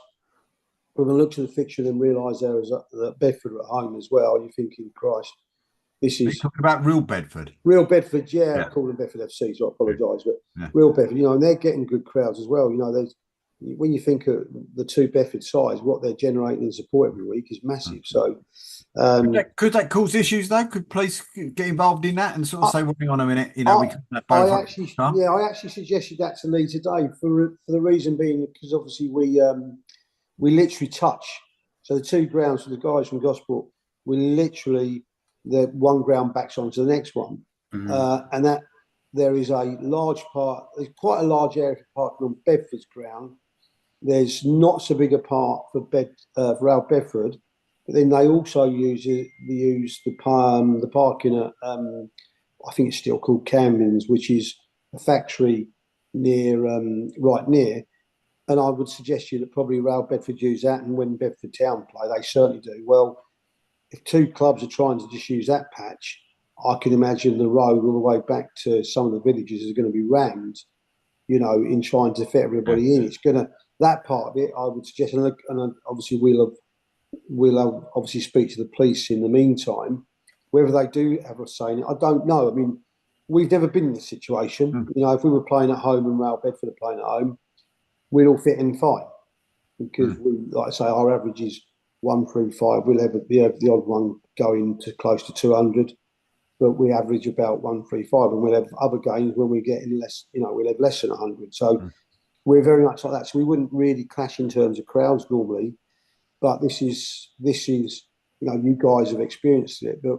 when I look to the fixture and realise there is that Bedford are at home as well, you're thinking, Christ, this is... You're talking about real Bedford? Real Bedford, yeah. I call them Bedford FC, so I apologise. But real Bedford, and they're getting good crowds as well. When you think of the two Bedford sides, what they're generating in support every week is massive. So... could that cause issues though? Could police get involved in that and sort of say, well, hang on a minute, I actually suggested that to Lee today for the reason being, because obviously we literally touch. So the two grounds for the guys from Gosport, we literally, the one ground backs onto the next one, and that there is a large part. There's quite a large area for parking on Bedford's ground. There's not so big a part for Real Bedford. But then they also use the parking at I think it's still called Camden's, which is a factory near right near. and I would suggest to you that probably Real Bedford use that, and when Bedford Town play, they certainly do. Well, if two clubs are trying to just use that patch, I can imagine the road all the way back to some of the villages is going to be rammed, you know, in trying to fit everybody in. It's going to, that part of it, I would suggest, and obviously we'll obviously speak to the police in the meantime. Whether they do have a say in it, I don't know. I mean, we've never been in this situation. You know, if we were playing at home and Real Bedford are playing at home, we'd all fit in fine because we, like I say, our average is 135. We'll have the odd one going to close to 200, but we average about 135, and we'll have other games when we get in less. You know, we'll have less than 100. So we're very much like that. So we wouldn't really clash in terms of crowds normally, but this is you know, you guys have experienced it, but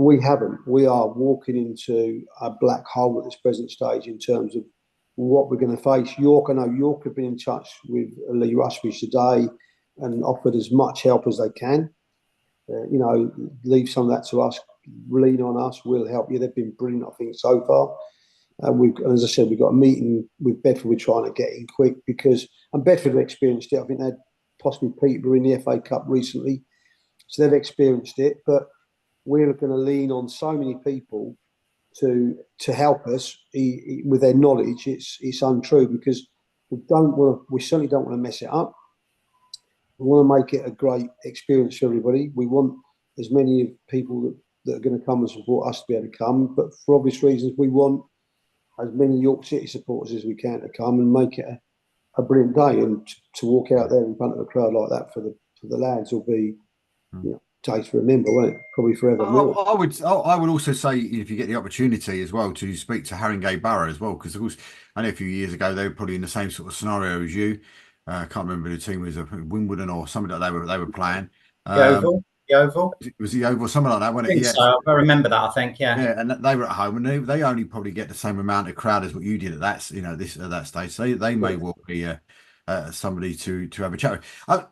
we haven't. We are walking into a black hole at this present stage in terms of what we're going to face. York, I know York have been in touch with Lee Rusbridge today and offered as much help as they can. You know, leave some of that to us, lean on us, we'll help you. They've been brilliant, I think, so far. As I said, we've got a meeting with Bedford. We're trying to get in quick because, and Bedford have experienced it. I think they had possibly Peterborough in the FA Cup recently, so they've experienced it. But we're going to lean on so many people to help us with their knowledge. It's untrue because we certainly don't want to mess it up. We want to make it a great experience for everybody. We want as many people that are going to come and support us to be able to come. But for obvious reasons, we want as many York City supporters as we can to come and make it a brilliant day. And to walk out there in front of a crowd like that for the lads will be, you know, days to remember, won't it? Probably forever more. I would also say, if you get the opportunity as well, to speak to Haringey Borough as well, because of course I know a few years ago they were probably in the same sort of scenario as you. I can't remember the team was, Wimbledon or something like they were playing. The Oval. It was the Oval, something like that, wasn't I it? think so. I remember that. I think, yeah. Yeah, and they were at home, and they only probably get the same amount of crowd as what you did at that, you know, at that stage. So they may well be somebody to have a chat with.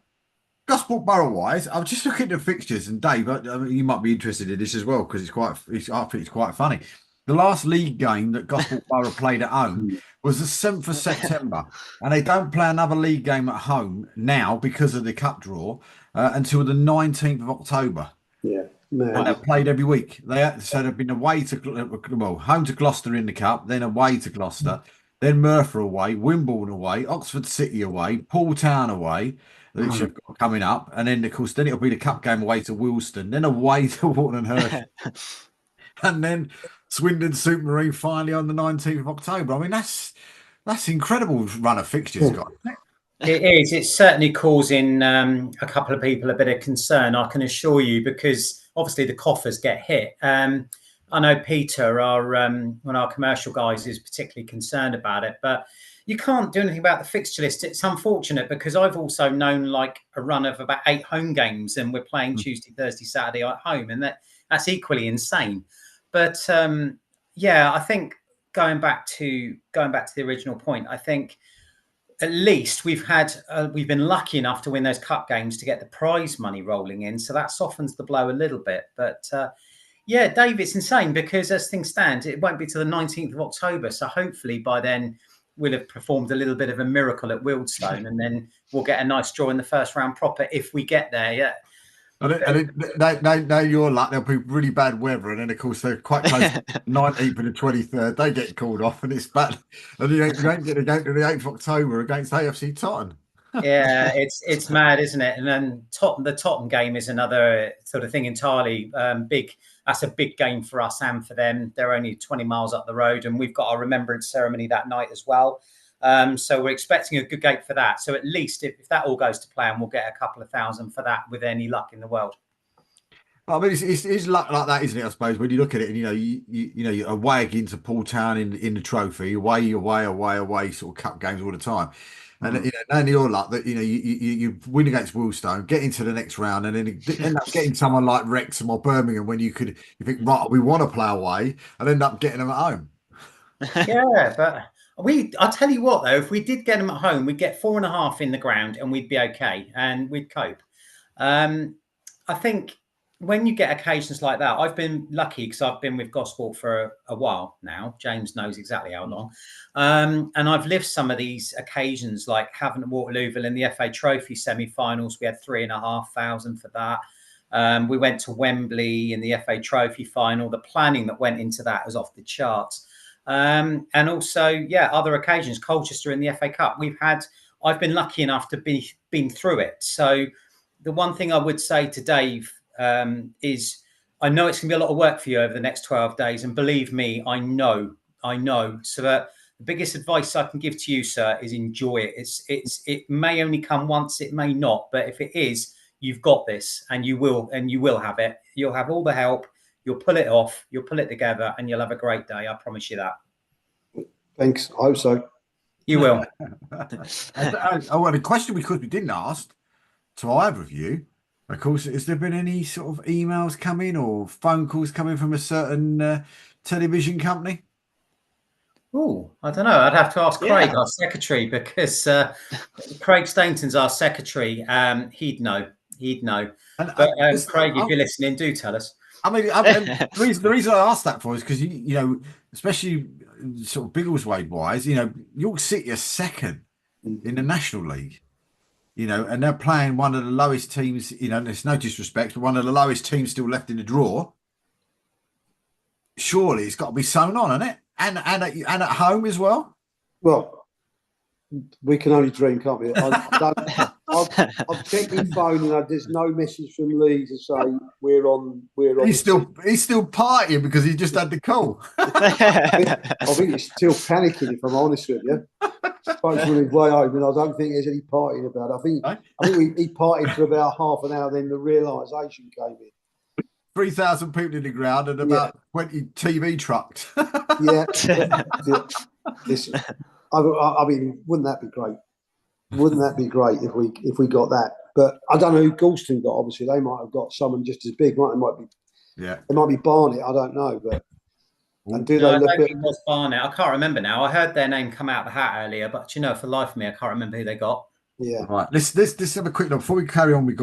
Gosport Borough wise, I was just looking at the fixtures, and Dave, I mean, you might be interested in this as well because I think it's quite funny. The last league game that Gosport Borough played at home was the 7th of September, and they don't play another league game at home now because of the cup draw until the 19th of October. Yeah, man. And they've played every week. So they've been away to home to Gloucester in the cup, then away to Gloucester, then Merthyr away, Wimbledon away, Oxford City away, Paul Town away, which have got coming up, and then of course then it'll be the cup game away to Wilston, then away to Wharton and Hurst, and then Swindon Supermarine finally on the 19th of October. I mean, that's incredible run of fixtures, guys. It is. It's certainly causing a couple of people a bit of concern, I can assure you, because obviously the coffers get hit. I know Peter, one of our commercial guys, is particularly concerned about it, but you can't do anything about the fixture list. It's unfortunate because I've also known like a run of about 8 home games, and we're playing Tuesday, Thursday, Saturday at home, and that's equally insane. But yeah, I think going back to the original point, I think at least we've been lucky enough to win those cup games to get the prize money rolling in, so that softens the blow a little bit. But yeah, Dave, it's insane because as things stand, it won't be till the 19th of October. So hopefully by then we'll have performed a little bit of a miracle at Wealdstone, and then we'll get a nice draw in the first round proper if we get there. Yeah. And now you're luck. There'll be really bad weather, and then of course they're quite close. 19th and the 23rd, they get called off, and it's bad. And you ain't get a game to the 8th of October against AFC Tottenham. Yeah, it's mad, isn't it? And then the Tottenham game is another sort of thing entirely. Big. That's a big game for us and for them. They're only 20 miles up the road, and we've got our remembrance ceremony that night as well. So we're expecting a good gate for that. So at least if that all goes to plan, we'll get a couple of thousand for that with any luck in the world. I mean, it's luck like that, isn't it? I suppose when you look at it, and you know, you're away against Paul Town in the trophy, away, sort of cup games all the time. And you know, and your luck that you win against Wealdstone, get into the next round, and then end up getting someone like Wrexham or Birmingham when you think, right, we want to play away, and end up getting them at home. Yeah, but I'll tell you what though, if we did get them at home, we'd get 4.5 in the ground, and we'd be okay, and we'd cope. I think when you get occasions like that, I've been lucky because I've been with Gosport for a while now. James knows exactly how long. And I've lived some of these occasions, like having Waterlooville in the FA Trophy semi-finals. We had 3,500 for that. We went to Wembley in the FA Trophy final. The planning that went into that was off the charts. And also, yeah, other occasions, Colchester in the FA Cup. I've been lucky enough to been through it. So the one thing I would say to Dave is I know it's going to be a lot of work for you over the next 12 days. And believe me, I know. So that the biggest advice I can give to you, sir, is enjoy it. It may only come once, it may not. But if it is, you've got this and you will have it. You'll have all the help. You'll pull it off. You'll pull it together and you'll have a great day. I promise you that. Thanks. I hope so. You will. Oh, and a question we didn't ask to either of you, of course, has there been any sort of emails coming or phone calls coming from a certain television company? Oh, I don't know. I'd have to ask Craig, our secretary, because Craig Stainton's our secretary. He'd know. But Craig, if you're listening, do tell us. I mean, the reason I asked that for is because you know, especially sort of Biggleswade wise, you know, York City are second in the National League. You know, and they're playing one of the lowest teams, you know, there's no disrespect, but one of the lowest teams still left in the draw. Surely it's got to be sewn on, hasn't it? And at home as well. Well, we can only dream, can't we? I've checked my phone and there's no message from Lee to say we're on. He's still partying because he just had the call. I think he's still panicking, if I'm honest with you. Spoke to his way home, and I don't think there's any partying about it. I think he partied for about half an hour, then the realisation came in. 3,000 people in the ground and about 20 TV trucks. Listen, I mean, wouldn't that be great? Wouldn't that be great if we got that? But I don't know who Galston got. Obviously, they might have got someone just as big. It might be Barnet. I don't know, but. And do they look at it was Barnet? I can't remember now. I heard their name come out of the hat earlier, but you know, for the life of me, I can't remember who they got. Yeah. Right. Let's have a quick look before we carry on with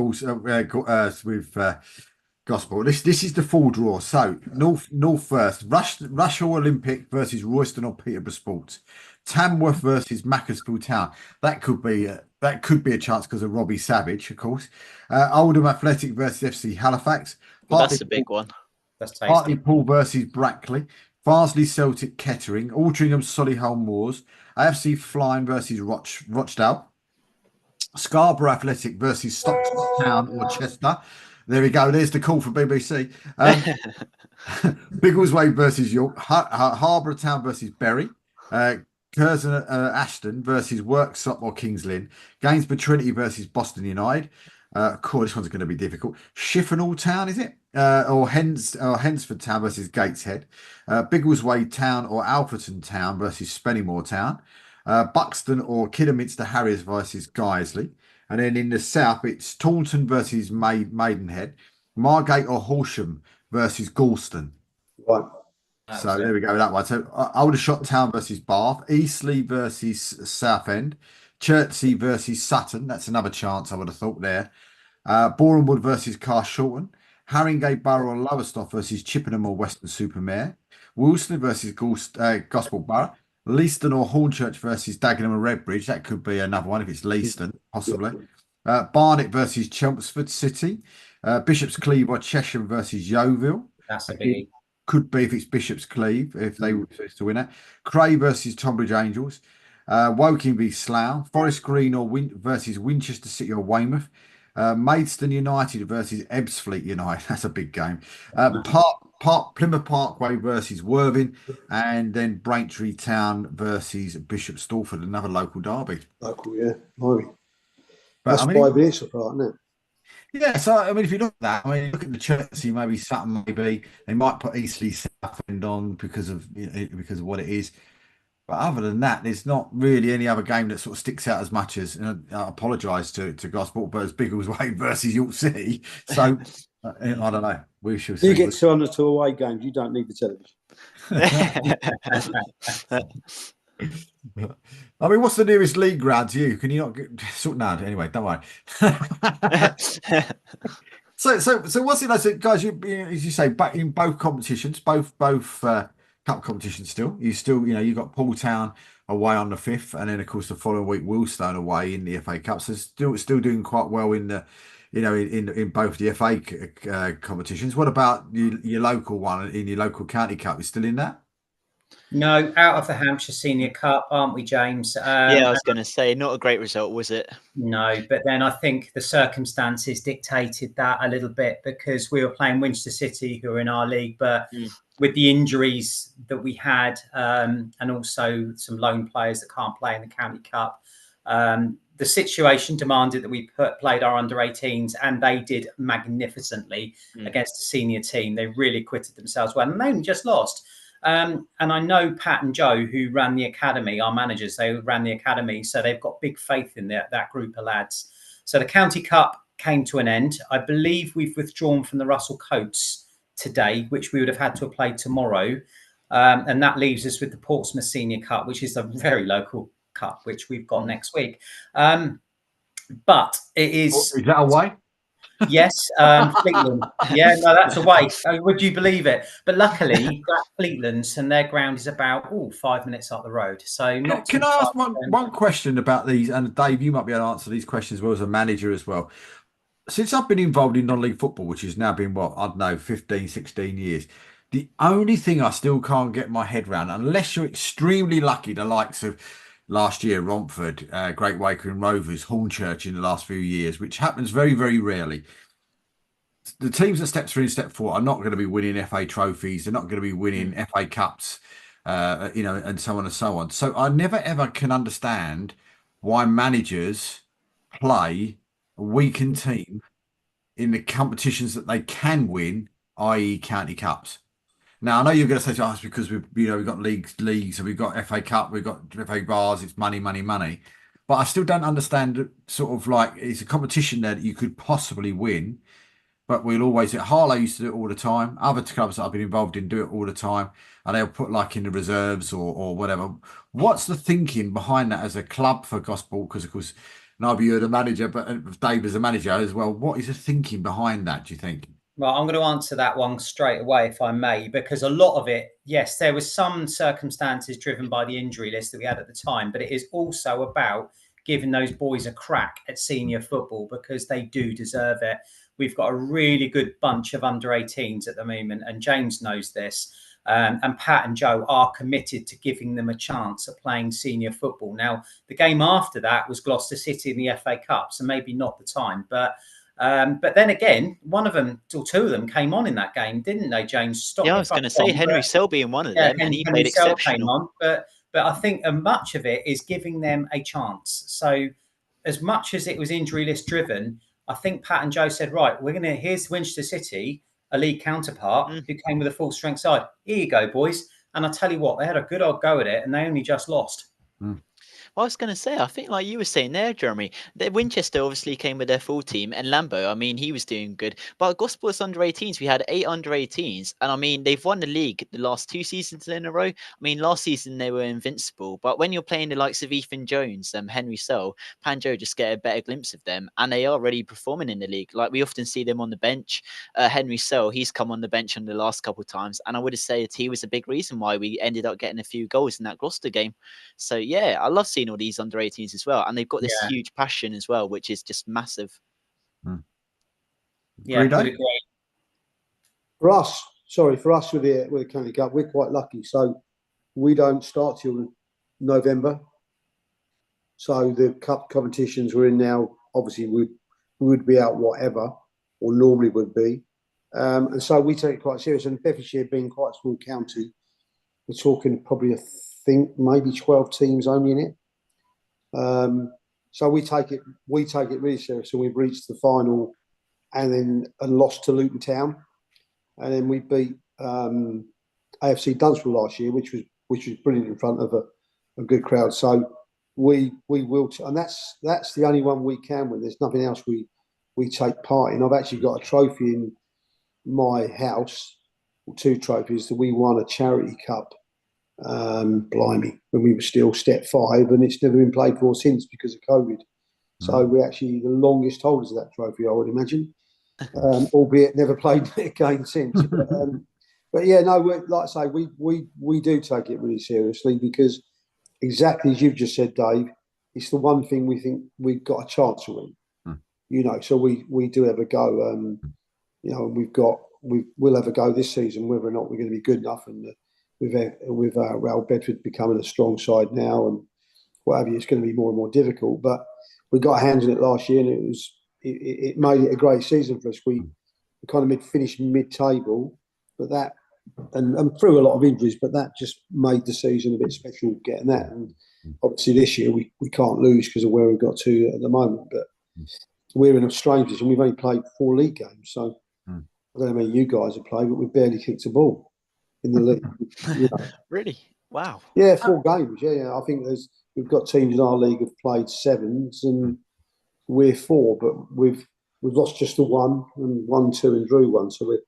Gosport. This is the full draw. So North first. Russia Olympic versus Royston or Peterborough Sports. Tamworth versus Macclesfield Town. That could be a chance because of Robbie Savage, of course. Oldham Athletic versus FC Halifax. Well, that's a big one. That's tasty. Hartlepool versus Brackley. Farsley Celtic Kettering, Altrincham Solihull Moors, AFC Flying versus Rochdale, Scarborough Athletic versus Stockton Town or Chester. There we go. There's the call for BBC. Biggleswade versus York, Harbour Town versus Bury, Curzon Ashton versus Worksop or Kings Lynn, Gainsborough Trinity versus Boston United. Cool, this one's going to be difficult. Shifnal Town, is it? Or Hensford Town versus Gateshead. Biggleswade Town or Alfreton Town versus Spennymoor Town. Buxton or Kidderminster Harriers versus Guiseley. And then in the south, it's Taunton versus Maidenhead. Margate or Horsham versus Galston. Right. So there we go, that one. So Aldershot Town versus Bath. Eastleigh versus Southend. Chertsey versus Sutton. That's another chance I would have thought there. Borehamwood versus Carshalton. Haringey Borough or Lowestoft versus Chippenham or Weston-super-Mare. Woolston versus Gosport Borough. Leiston or Hornchurch versus Dagenham and Redbridge. That could be another one if it's Leiston, possibly. Barnet versus Chelmsford City. Bishop's Cleeve or Chesham versus Yeovil. That's a biggie. Could be if it's Bishop's Cleeve, if they were to win it. Cray versus Tonbridge Angels. Woking v Slough. Forest Green or versus Winchester City or Weymouth. Maidstone United versus Ebbsfleet United. That's a big game. Plymouth Parkway versus Worthing, and then Braintree Town versus Bishop Stortford, another local derby. Local, yeah. Blimey. But, that's 5 minutes apart, isn't it? Yeah, so I mean, if you look at that, I mean, look at the Chertsey, maybe Sutton, maybe they might put Eastleigh Southend on because of what it is. But other than that, there's not really any other game that sort of sticks out as much as. And I apologise to Gosport, but as Biggleswade versus York City. So I don't know. We shall see. You get 200 to away games. You don't need the television. I mean, what's the nearest league ground to you? Can you not get no? Anyway, don't worry. So what's it like, so guys? As you say, back in both competitions, both cup competitions. You got Paul Town away on the 5th, and then of course the following week Willstone away in the FA Cup. So still doing quite well in the, in both the FA competitions. What about your local one in your local county cup? Is still in that? No, out of the Hampshire Senior Cup, aren't we, James? Yeah, I was going to say, not a great result, was it? No, but then I think the circumstances dictated that a little bit because we were playing Winchester City, who are in our league, but with the injuries that we had, and also some loan players that can't play in the County Cup, the situation demanded that we played our under-18s, and they did magnificently against the senior team. They really acquitted themselves well, and they only just lost. And I know Pat and Joe, who ran the academy, our managers, they ran the academy. So they've got big faith in that group of lads. So the County Cup came to an end. I believe we've withdrawn from the Russell Coates today, which we would have had to have played tomorrow. And that leaves us with the Portsmouth Senior Cup, which is a very local cup, which we've got next week. But it is... Is that away? Yes, Fleetland. Yeah, no, that's away. Would you believe it? But luckily, Fleetlands and their ground is about 5 minutes up the road. So not. Can I ask one question about these? And Dave, you might be able to answer these questions as well as a manager as well. Since I've been involved in non-league football, which has now been, I don't know, 15, 16 years, the only thing I still can't get my head around, unless you're extremely lucky, the likes of last year, Romford, Great Waker Rovers, Hornchurch in the last few years, which happens very, very rarely. The teams that step 3 and step 4 are not going to be winning FA trophies. They're not going to be winning FA Cups, and so on and so on. So I never, ever can understand why managers play a weakened team in the competitions that they can win, i.e. county cups. Now, I know you're going to say to us because we've got leagues, and we've got FA Cup, we've got FA bars, it's money, money, money. But I still don't understand sort of like it's a competition there that you could possibly win. But we'll always, Harlow used to do it all the time. Other clubs that I've been involved in do it all the time. And they'll put like in the reserves or whatever. What's the thinking behind that as a club for Gosport? Because, of course, Nabi, you're the manager, but Dave is a manager as well. What is the thinking behind that, do you think? Well, I'm going to answer that one straight away, if I may, because a lot of it, yes, there was some circumstances driven by the injury list that we had at the time, but it is also about giving those boys a crack at senior football because they do deserve it. We've got a really good bunch of under-18s at the moment, and James knows this. And Pat and Joe are committed to giving them a chance at playing senior football. Now, the game after that was Gloucester City in the FA Cup, so maybe not the time. But then again, one of them or two of them came on in that game, didn't they, James? Stop. Yeah, I was going to say Henry Selby in one of them, and he played exceptional. On, but I think much of it is giving them a chance. So as much as it was injury list driven, I think Pat and Joe said, right, here's Winchester City, a league counterpart who came with a full strength side. Here you go, boys. And I tell you what, they had a good old go at it and they only just lost. Well, I was going to say, I think like you were saying there, Jeremy, that Winchester obviously came with their full team, and Lambo, I mean, he was doing good. But at Gospel's under-18s, we had 8 under-18s, and I mean, they've won the league the last 2 seasons in a row. I mean, last season they were invincible, but when you're playing the likes of Ethan Jones, Henry Sell, Panjo just get a better glimpse of them, and they are already performing in the league. Like we often see them on the bench. Henry Sell, he's come on the bench on the last couple of times, and I would have said he was a big reason why we ended up getting a few goals in that Gloucester game. So yeah, I love seeing all these under-18s as well, and they've got this huge passion as well, which is just massive. Yeah, would agree. For us with the County Cup, we're quite lucky. So we don't start till November. So the cup competitions we're in now, obviously we would be out whatever, or normally would be. And so we take it quite serious. And Bedfordshire being quite a small county, we're talking probably, I think, maybe 12 teams only in it. So we take it really serious. So we've reached the final and lost to Luton Town. And then we beat AFC Dunstable last year, which was brilliant in front of a good crowd. So we will, and that's the only one we can win. There's nothing else we take part in. I've actually got a trophy in my house, or 2 trophies, that we won a charity cup. Blimey, when we were still step 5, and it's never been played for since because of COVID. So we're actually the longest holders of that trophy, I would imagine. albeit never played it again since. But yeah, no, like I say, we do take it really seriously because exactly as you've just said, Dave, it's the one thing we think we've got a chance to win. You know, so we do have a go. You know, we'll have a go this season whether or not we're going to be good enough. And with Real Bedford becoming a strong side now and what have you, it's going to be more and more difficult. But we got our hands in it last year, and it made it a great season for us. We kind of finished mid-table, but that and through a lot of injuries, but that just made the season a bit special getting that. And obviously this year we can't lose because of where we've got to at the moment. But we're in a strange position. We've only played 4 league games, so I don't know how many you guys have played, but we've barely kicked a ball in the league. You know. Really? Wow. Yeah, 4 games. Yeah. I think we've got teams in our league have played 7s, and we're 4, but we've lost just the 1 and 1, 2, and drew 1. So we're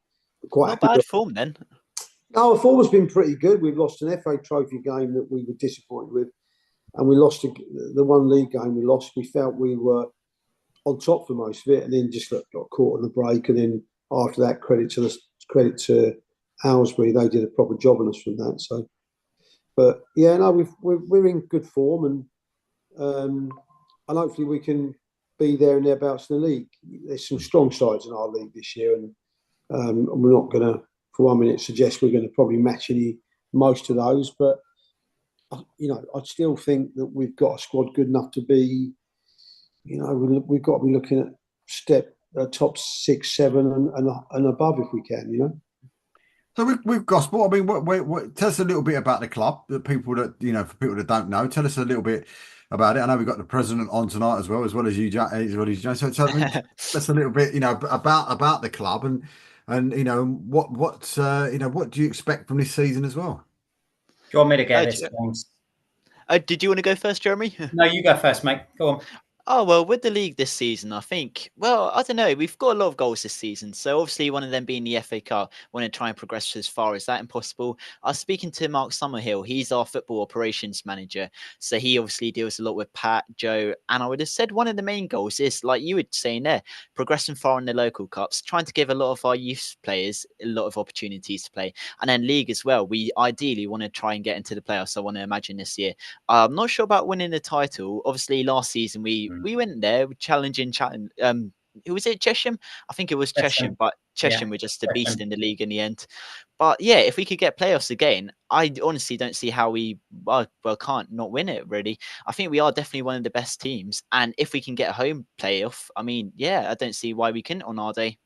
quite Not happy. bad form then. No, our form has been pretty good. We've lost an FA Trophy game that we were disappointed with, and we lost the 1 league game we lost. We felt we were on top for most of it, and then just got caught on the break. And then after that, credit to Aylesbury, they did a proper job on us from that. So, but yeah, no, we're in good form, and hopefully we can be there and thereabouts in the league. There's some strong sides in our league this year, and we're not going to, for 1 minute, suggest we're going to probably match most of those. But you know, I still think that we've got a squad good enough to be. You know, we've got to be looking at top 6, 7, and above if we can. You know. So with gospel, I mean, what tell us a little bit about the club. The people that for people that don't know, tell us a little bit about it. I know we've got the president on tonight as well as you, Jack. So tell us a little bit, about the club and what do you expect from this season as well? Do you want me to get this? Did you want to go first, Jeremy? No, you go first, mate. Go on. Oh, well, with the league this season, I think, I don't know. We've got a lot of goals this season. So obviously one of them being the FA Cup, want to try and progress as far as that impossible. I was speaking to Mark Summerhill. He's our football operations manager. So he obviously deals a lot with Pat, Joe. And I would have said one of the main goals is, like you were saying there, progressing far in the local cups, trying to give a lot of our youth players a lot of opportunities to play. And then league as well. We ideally want to try and get into the playoffs. I want to imagine this year. I'm not sure about winning the title. Obviously, last season we went there challenging. Who was it? Chesham? I think it was Chesham, but Chesham were just a beast in the league in the end. But yeah, if we could get playoffs again, I honestly don't see how we can't not win it. Really, I think we are definitely one of the best teams, and if we can get a home playoff, I mean, yeah, I don't see why we couldn't on our day.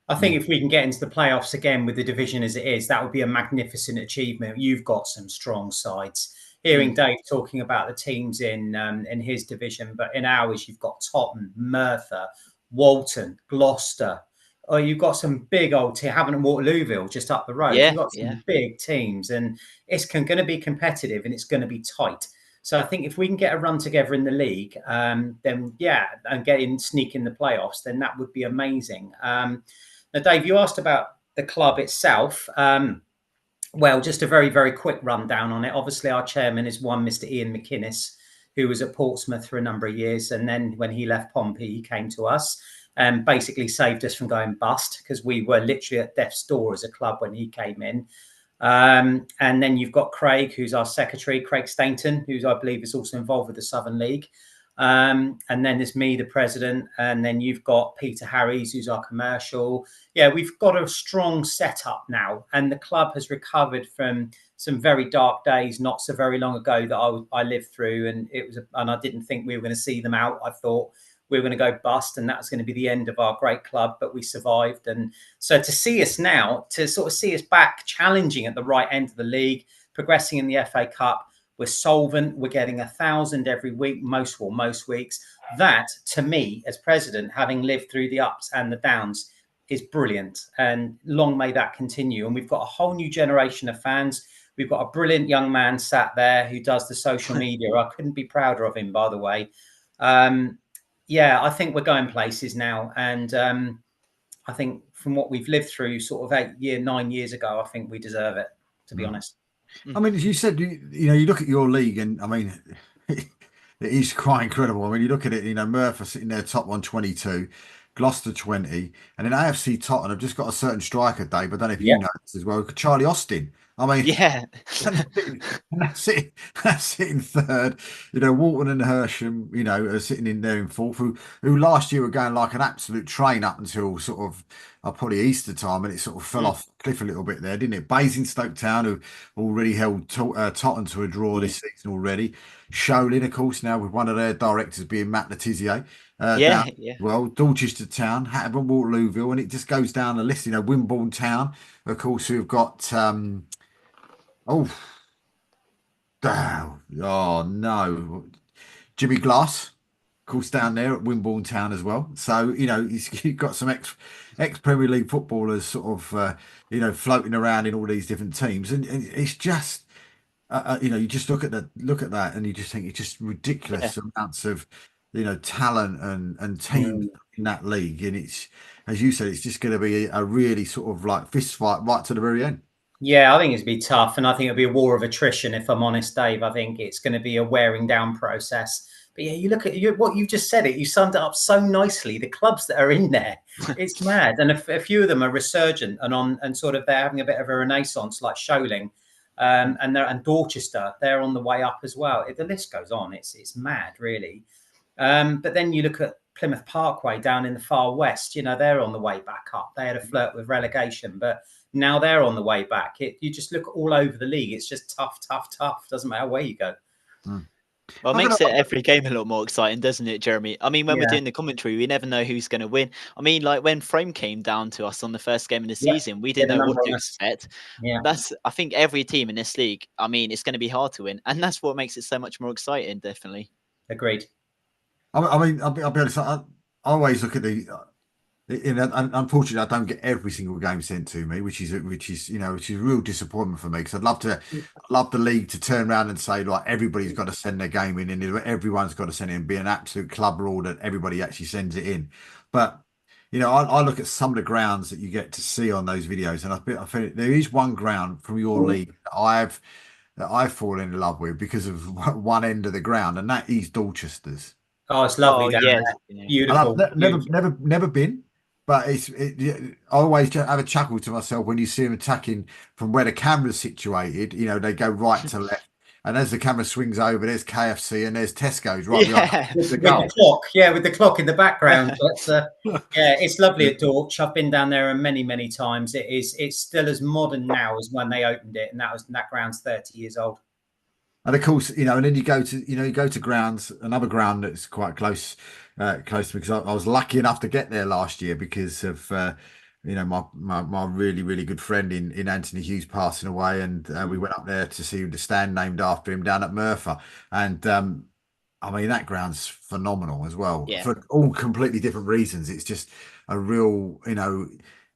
I think if we can get into the playoffs again with the division as it is, that would be a magnificent achievement. You've got some strong sides. Hearing Dave talking about the teams in his division, but in ours, you've got Tottenham, Merthyr, Walton, Gloucester. Oh, you've got some big old teams. Havant and Waterlooville just up the road. You've got some big teams, and it's going to be competitive and it's going to be tight. So I think if we can get a run together in the league, then and sneak in the playoffs, then that would be amazing. Now, Dave, you asked about the club itself. Well, just a very, very quick rundown on it. Obviously, our chairman is one Mr. Ian McInnes, who was at Portsmouth for a number of years. And then when he left Pompey, he came to us and basically saved us from going bust because we were literally at death's door as a club when he came in. And then you've got Craig, who's our secretary, Craig Stainton, who's I believe is also involved with the Southern League. And then there's me, the president, and then you've got Peter Harries, who's our commercial. Yeah, we've got a strong setup now, and the club has recovered from some very dark days not so very long ago that I lived through, and I didn't think we were going to see them out. I thought we were going to go bust, and that was going to be the end of our great club, but we survived. And so to see us now, to sort of see us back challenging at the right end of the league, progressing in the FA Cup. We're solvent. We're getting 1,000 every week, most weeks. That, to me, as president, having lived through the ups and the downs, is brilliant. And long may that continue. And we've got a whole new generation of fans. We've got a brilliant young man sat there who does the social media. I couldn't be prouder of him, by the way. I think we're going places now. And I think from what we've lived through sort of 9 years ago, I think we deserve it, to be honest. I mean, as you said, you look at your league, and I mean, it is quite incredible. I mean, you look at it, Merthyr sitting there top 122, Gloucester 20, and then AFC Tottenham have just got a certain striker, Dave. I don't know if Yeah. you know this as well, Charlie Austin. I mean, Yeah. and that's it in third. You know, Walton and Hersham, you know, are sitting in there in fourth, who last year were going like an absolute train up until sort of probably Easter time, and it sort of fell off the cliff a little bit there, didn't it? Basingstoke Town, who already held Tottenham to a draw this season already. Shoalin, of course, now with one of their directors being Matt Letizia, down. Yeah. Yeah. Well, Dorchester Town, Hatton, Waterlooville, and it just goes down the list. You know, Wimborne Town, of course, who've got oh, oh no, Jimmy Glass, of course, down there at Wimborne Town as well. So you know, you've got some ex Premier League footballers sort of you know, floating around in all these different teams, and it's just you know, you just look at that, and you just think it's just ridiculous amounts of, you know, talent and teams in that league, and it's, as you said, it's just going to be a really sort of like fist fight right to the very end. Yeah, I think it's going to be tough, and I think it'll be a war of attrition. If I'm honest, Dave, I think it's going to be a wearing down process. But yeah, you look at what you just said. You summed it up so nicely. The clubs that are in there, it's mad, and a few of them are resurgent and sort of they're having a bit of a renaissance, like Shoaling, and Dorchester. They're on the way up as well. The list goes on. It's mad, really. But then you look at Plymouth Parkway down in the far west. You know, they're on the way back up. They had a flirt with relegation, but now they're on the way back. You just look all over the league. It's just tough, tough, tough. Doesn't matter where you go. Well, it makes it every game a lot more exciting, doesn't it, Jeremy? I mean, when we're Yeah. doing the commentary, we never know who's going to win. I mean, like when Frame came down to us on the first game of the season, we didn't know what to expect. Yeah. I think every team in this league, I mean, it's going to be hard to win. And that's what makes it so much more exciting, definitely. Agreed. I mean, I'll be honest. I always look at the. Unfortunately, I don't get every single game sent to me, which is you know, which is a real disappointment for me, because I'd love the league to turn around and say, like, everybody's got to send their game in, and everyone's got to send it in, be an absolute club rule that everybody actually sends it in. But you know, I look at some of the grounds that you get to see on those videos, and I feel there is one ground from your league that I've fallen in love with because of one end of the ground, and that is Dorchester's. Oh, it's lovely down there. Beautiful. I've never been. But I always have a chuckle to myself when you see them attacking from where the camera's situated. You know, they go right to left, and as the camera swings over, there's KFC and there's Tesco's right behind. With the clock, with the clock in the background. But yeah, it's lovely at Dorch. I've been down there many, many times. It's still as modern now as when they opened it, and that ground's 30 years old. And of course, you know, and then you go to grounds, another ground that's quite close to me, because I was lucky enough to get there last year because of you know, my really, really good friend in Anthony Hughes passing away, and we went up there to see the stand named after him down at Merthyr, and I mean, that ground's phenomenal as well, for all completely different reasons. It's just a real, you know,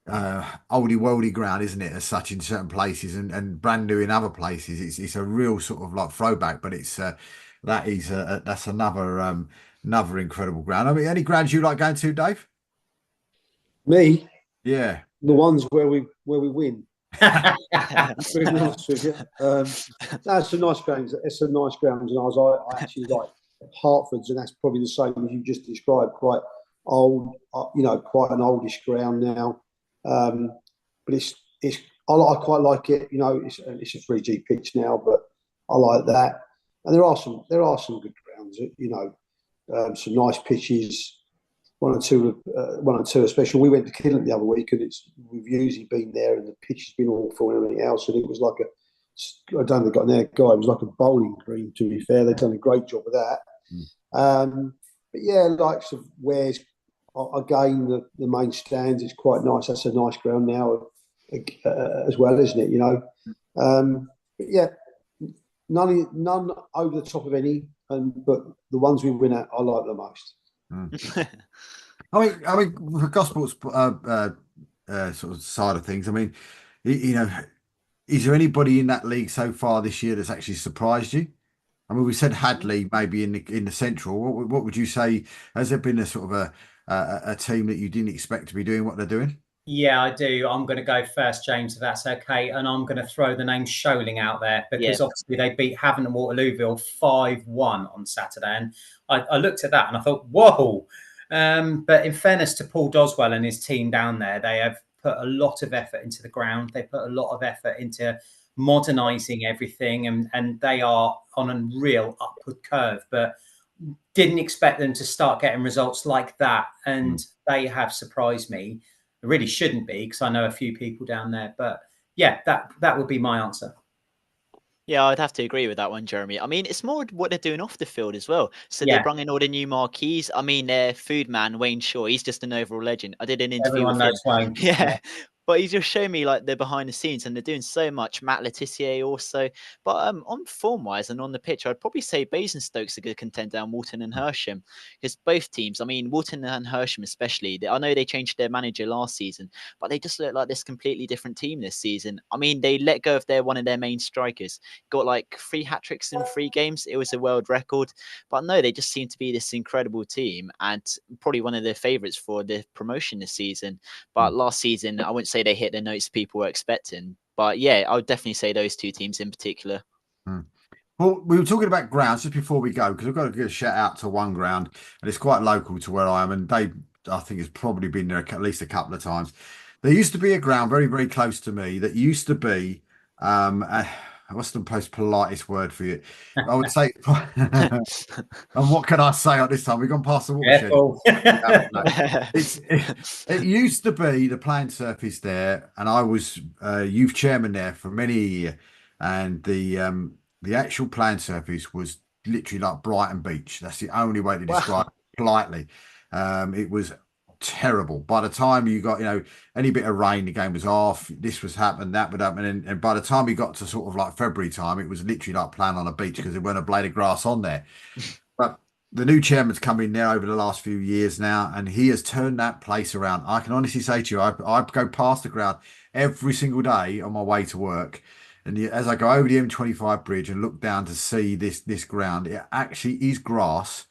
oldie worldy ground, isn't it, as such, in certain places, and brand new in other places. It's a real sort of like throwback, but it's that's another incredible ground. I mean, any grounds you like going to, Dave? Me? Yeah, the ones where we win. Being honest with you, that's a nice ground. It's a nice ground, and I actually like Hertford's, and that's probably the same as you just described. Quite old, you know, quite an oldish ground now. But I quite like it. You know, it's a 3G pitch now, but I like that. And there are some good grounds. You know, some nice pitches. One or two, especially. We went to Kidland the other week, and we've usually been there, and the pitch has been awful and everything else. And it was like I don't think got there, guy. It was like a bowling green. To be fair, they've done a great job of that. But yeah, like sort of Ware's again, the main stands. It's quite nice. That's a nice ground now, as well, isn't it? You know, but yeah, none over the top of any, but the ones we win at, I like the most. I mean, for Gospel's sort of side of things, I mean, you know, is there anybody in that league so far this year that's actually surprised you? I mean, we said Hadley maybe in the central. What would you say? Has there been a sort of a team that you didn't expect to be doing what they're doing? Yeah, I do. I'm going to go first, James, if that's okay. And I'm going to throw the name Shoaling out there because obviously they beat Havant and Waterlooville 5-1 on Saturday. And I looked at that and I thought, whoa, But in fairness to Paul Doswell and his team down there, they have put a lot of effort into the ground. They put a lot of effort into modernising everything, and they are on a real upward curve. But didn't expect them to start getting results like that, and they have surprised me. It really shouldn't be, because I know a few people down there. But yeah, that would be my answer. Yeah, I'd have to agree with that one, Jeremy. I mean, it's more what they're doing off the field as well. So Yeah. they brought in all the new marquees. I mean, their food man, Wayne Shaw, he's just an overall legend. I did an interview Everyone with him. knows Wayne. Yeah. But he's just showing me like the behind the scenes, and they're doing so much. Matt Letitia also, but on form wise and on the pitch, I'd probably say Basingstoke's a good contender, and Walton and Hersham, because both teams. I mean, Walton and Hersham especially. I know they changed their manager last season, but they just look like this completely different team this season. I mean, they let go of one of their main strikers. Got like 3 hat-tricks in 3 games. It was a world record, but no, they just seem to be this incredible team, and probably one of their favourites for the promotion this season. But last season, I wouldn't say they hit the notes people were expecting. But yeah, I would definitely say those 2 teams in particular. Well, we were talking about grounds just before we go, because we've got to give a shout out to one ground, and it's quite local to where I am, and Dave, I think, has probably been there at least a couple of times. There used to be a ground very, very close to me that used to be, what's the most politest word for you? I would say, and what can I say at this time? We've gone past the watershed. It used to be the playing surface there, and I was youth chairman there for many years, and the actual playing surface was literally like Brighton Beach. That's the only way to describe it politely. It was terrible. By the time you got, any bit of rain, the game was off. This was happening, that would happen, and by the time you got to sort of like February time, it was literally like playing on a beach because there weren't a blade of grass on there. But the new chairman's come in there over the last few years now, and he has turned that place around. I can honestly say to you, I go past the ground every single day on my way to work. And as I go over the M25 bridge and look down to see this ground, it actually is grass,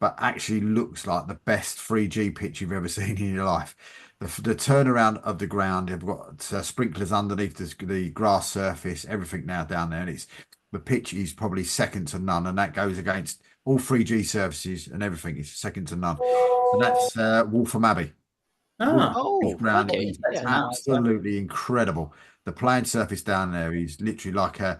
but actually looks like the best 3G pitch you've ever seen in your life. The turnaround of the ground, they've got sprinklers underneath the grass surface, everything now down there. And the pitch is probably second to none. And that goes against all 3G services and everything is second to none. And that's Waltham Abbey. Ground is absolutely incredible. The playing surface down there is literally like a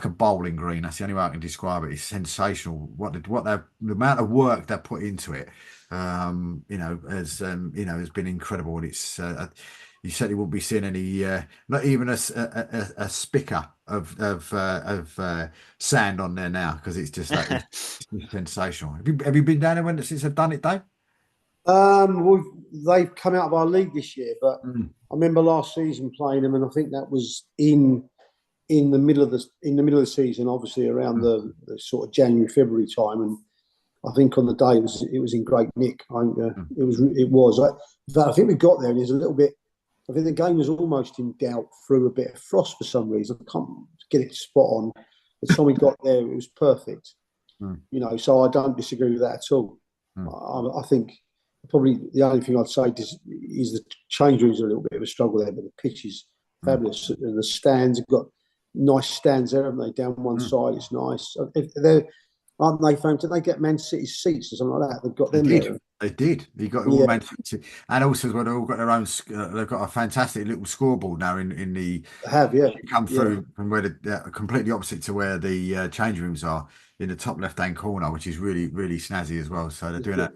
bowling green. That's the only way I can describe it. It's sensational. The amount of work they put into it, has been incredible. And it's you certainly won't be seeing any, not even a spicker of sand on there now, because it's just like it's sensational. Have you been down there since I've done it, Dave? They've come out of our league this year, but I remember last season playing them, and I think that was in the middle of the season, obviously around the sort of January, February time, and I think on the day it was in great nick. It was. I think we got there, and there's a little bit. I think the game was almost in doubt through a bit of frost for some reason. I can't get it spot on. By the time we got there, it was perfect. So I don't disagree with that at all. I think. Probably the only thing I'd say is the change rooms are a little bit of a struggle there, but the pitch is fabulous. And the stands have got nice stands there, haven't they? Down one side, it's nice. Aren't they famous? Did they get Man City's seats or something like that? They've got them there. They did. You got all Man City, and also they've all got their own. They've got a fantastic little scoreboard now in the. They have, yeah. You come through from where completely opposite to where the change rooms are, in the top left-hand corner, which is really, really snazzy as well. So they're doing that.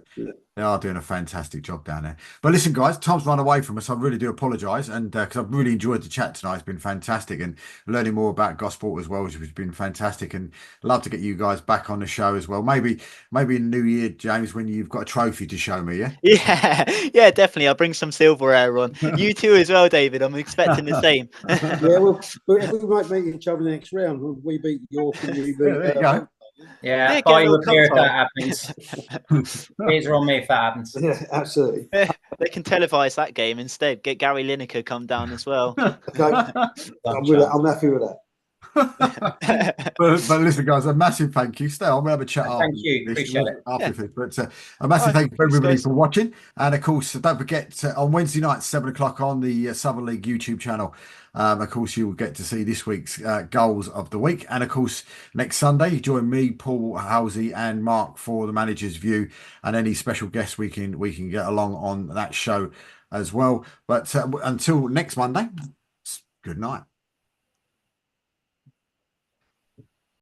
They are doing a fantastic job down there. But listen, guys, time's run away from us. I really do apologise, and because I've really enjoyed the chat tonight. It's been fantastic, and learning more about Gosport as well, which has been fantastic. And love to get you guys back on the show as well. Maybe in the new year, James, when you've got a trophy to show me. Yeah, definitely. I'll bring some silverware on. You too as well, David. I'm expecting the same. We might meet each other in the next round. We beat York and you beat. There you go. Yeah, buy you a beer if that happens. Beers are on me if that happens. Yeah, absolutely. They can televise that game instead. Get Gary Lineker come down as well. Okay. I'm happy with that. But listen, guys, a massive thank you. Stay on, we'll have a chat after Thank you. this. Appreciate it. After this. But a massive Alright, thank you for thanks, everybody guys. for watching. And of course, don't forget on Wednesday night, 7 o'clock on the Southern League YouTube channel. Of course, you will get to see this week's goals of the week. And of course, next Sunday, join me, Paul, Halsey, and Mark for the manager's view, and any special guests we can get along on that show as well. But until next Monday, good night.